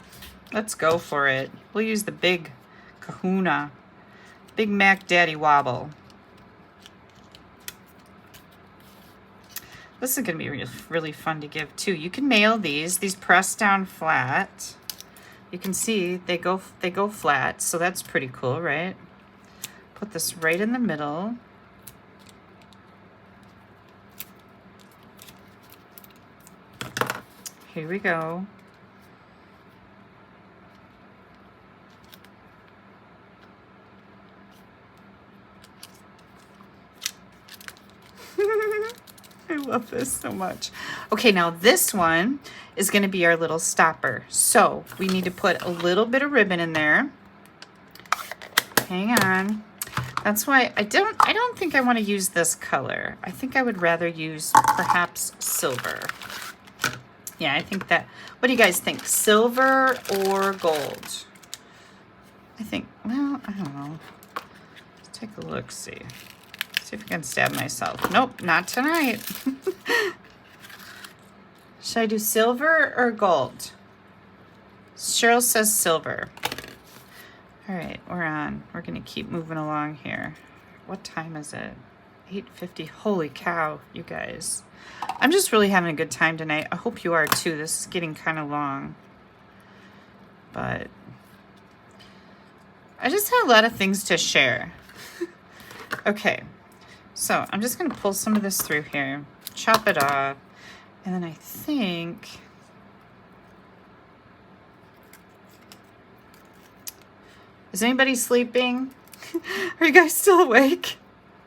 Let's go for it. We'll use the big kahuna. Big Mac Daddy wobble. This is going to be really fun to give too. You can nail these press down flat. You can see they go flat, so that's pretty cool, right? Put this right in the middle. Here we go. I love this so much. Okay, now this one is going to be our little stopper. So we need to put a little bit of ribbon in there. Hang on. That's why I don't think I want to use this color. I think I would rather use perhaps silver. Yeah, I think that, what do you guys think? Silver or gold? I think, well, I don't know. Let's take a look, see if I can stab myself. Nope, not tonight. Should I do silver or gold? Cheryl says silver. All right, we're gonna keep moving along here. What time is it? 8:50. Holy cow, you guys. I'm just really having a good time tonight. I hope you are too. This is getting kind of long. But I just had a lot of things to share. Okay, so I'm just gonna pull some of this through here, chop it off, and then I think is anybody sleeping? Are you guys still awake?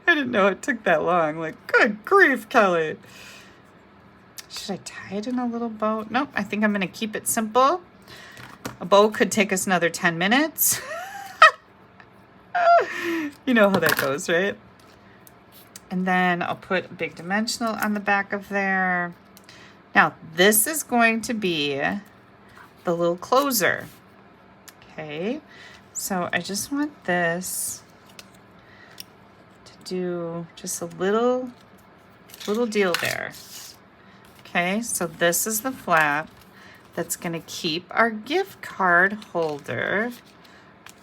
I didn't know it took that long. Like, good grief, Kelly. Should I tie it in a little bow? Nope, I think I'm gonna keep it simple. A bow could take us another 10 minutes. You know how that goes, right? And then I'll put a big dimensional on the back of there. Now, this is going to be the little closer. Okay, so I just want this to do just a little deal there. Okay, so this is the flap that's gonna keep our gift card holder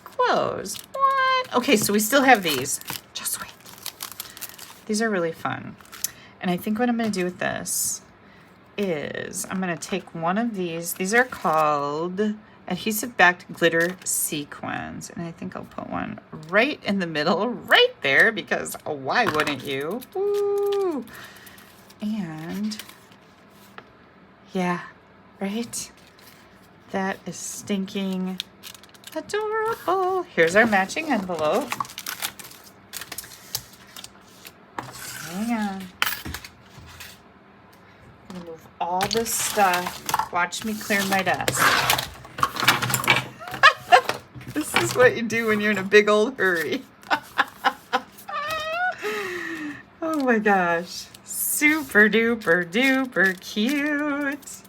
closed. What? Okay, so we still have these. Just wait. These are really fun. And I think what I'm gonna do with this is I'm gonna take one of these. These are called adhesive backed glitter sequins. And I think I'll put one right in the middle, right there, because why wouldn't you? Woo! And yeah, right? That is stinking adorable. Here's our matching envelope. Hang on. I'm gonna move all this stuff. Watch me clear my desk. This is what you do when you're in a big old hurry. Oh my gosh. Super duper duper cute.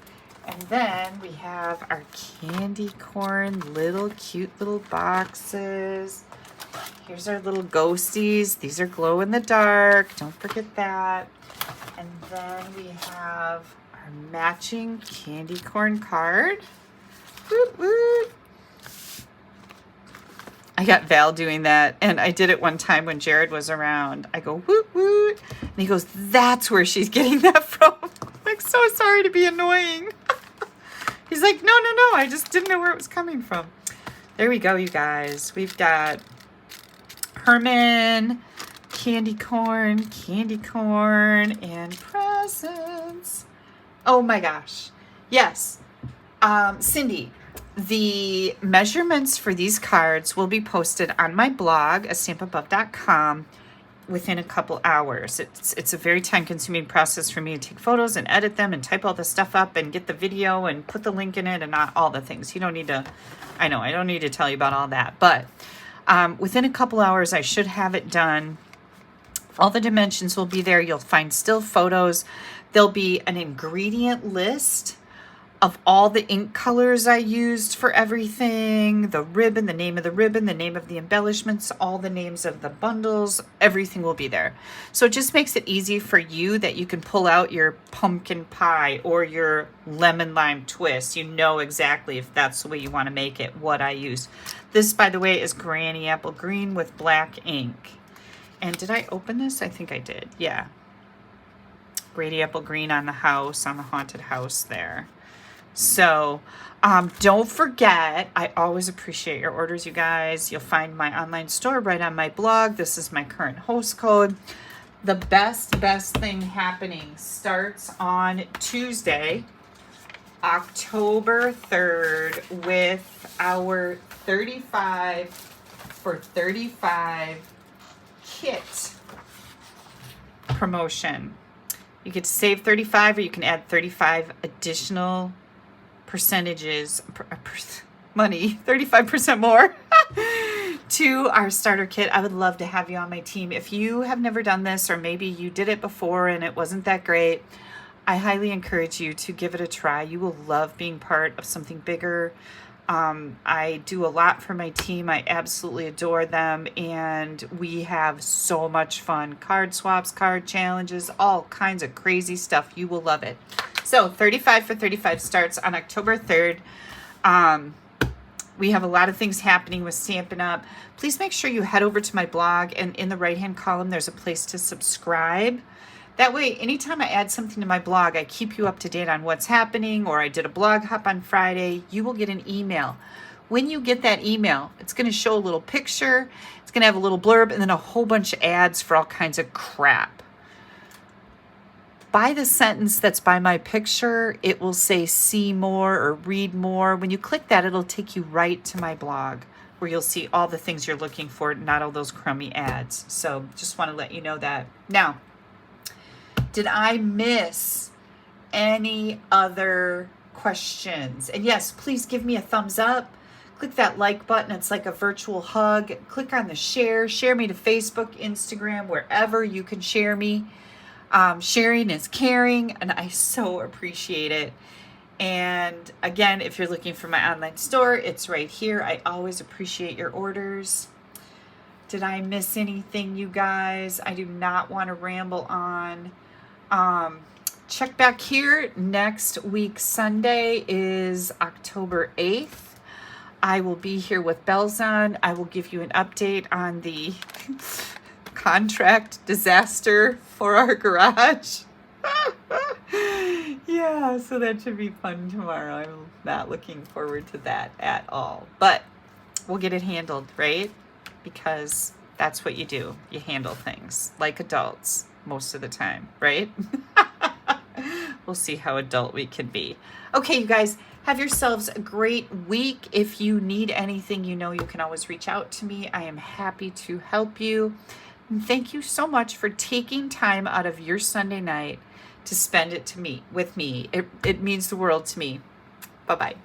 And then we have our candy corn little cute little boxes. Here's our little ghosties. These are glow in the dark. Don't forget that. And then we have our matching candy corn card. Woot woot. I got Val doing that, and I did it one time when Jared was around. I go, woot woot, and he goes, that's where she's getting that from. I'm like, so sorry to be annoying. He's like, no, I just didn't know where it was coming from. There we go, you guys. We've got Herman, candy corn, and presents. Oh my gosh. Yes. Cindy, the measurements for these cards will be posted on my blog, AStampAbove.com, within a couple hours. It's a very time-consuming process for me to take photos and edit them and type all the stuff up and get the video and put the link in it and not all the things. You don't need to, I know, I don't need to tell you about all that, but within a couple hours, I should have it done. All the dimensions will be there. You'll find still photos. There'll be an ingredient list of all the ink colors I used for everything, the ribbon, the name of the ribbon, the name of the embellishments, all the names of the bundles, everything will be there. So it just makes it easy for you that you can pull out your pumpkin pie or your lemon lime twist. You know exactly if that's the way you want to make it, what I use. This, by the way, is Granny Apple Green with black ink. And did I open this? I think I did, yeah. Granny Apple Green on the house, on the haunted house there. So don't forget, I always appreciate your orders, you guys. You'll find my online store right on my blog. This is my current host code. The best thing happening starts on Tuesday, October 3rd, with our 35 for 35 kit promotion. You get to save 35 or you can add 35 additional percentages, money, 35% more to our starter kit. I would love to have you on my team. If you have never done this, or maybe you did it before and it wasn't that great, I highly encourage you to give it a try. You will love being part of something bigger. I do a lot for my team. I absolutely adore them, and we have so much fun. Card swaps, card challenges, all kinds of crazy stuff. You will love it. So 35 for 35 starts on October 3rd. We have a lot of things happening with Stampin' Up. Please make sure you head over to my blog, and in the right-hand column, there's a place to subscribe. That way, anytime I add something to my blog, I keep you up to date on what's happening, or I did a blog hop on Friday, you will get an email. When you get that email, it's going to show a little picture, it's going to have a little blurb, and then a whole bunch of ads for all kinds of crap. By the sentence that's by my picture, it will say see more or read more. When you click that, it'll take you right to my blog where you'll see all the things you're looking for, not all those crummy ads. So just want to let you know that. Now, did I miss any other questions? And yes, please give me a thumbs up. Click that like button. It's like a virtual hug. Click on the share. Share me to Facebook, Instagram, wherever you can share me. Sharing is caring, and I so appreciate it. And again, if you're looking for my online store, it's right here. I always appreciate your orders. Did I miss anything, you guys? I do not want to ramble on. Check back here. Next week, Sunday is October 8th. I will be here with bells on. I will give you an update on the contract disaster for our garage. Yeah, so that should be fun tomorrow. I'm not looking forward to that at all. But we'll get it handled, right? Because that's what you do. You handle things like adults most of the time, right? We'll see how adult we can be. Okay, you guys, have yourselves a great week. If you need anything, you know you can always reach out to me. I am happy to help you. And thank you so much for taking time out of your Sunday night to spend it with me. It means the world to me. Bye-bye.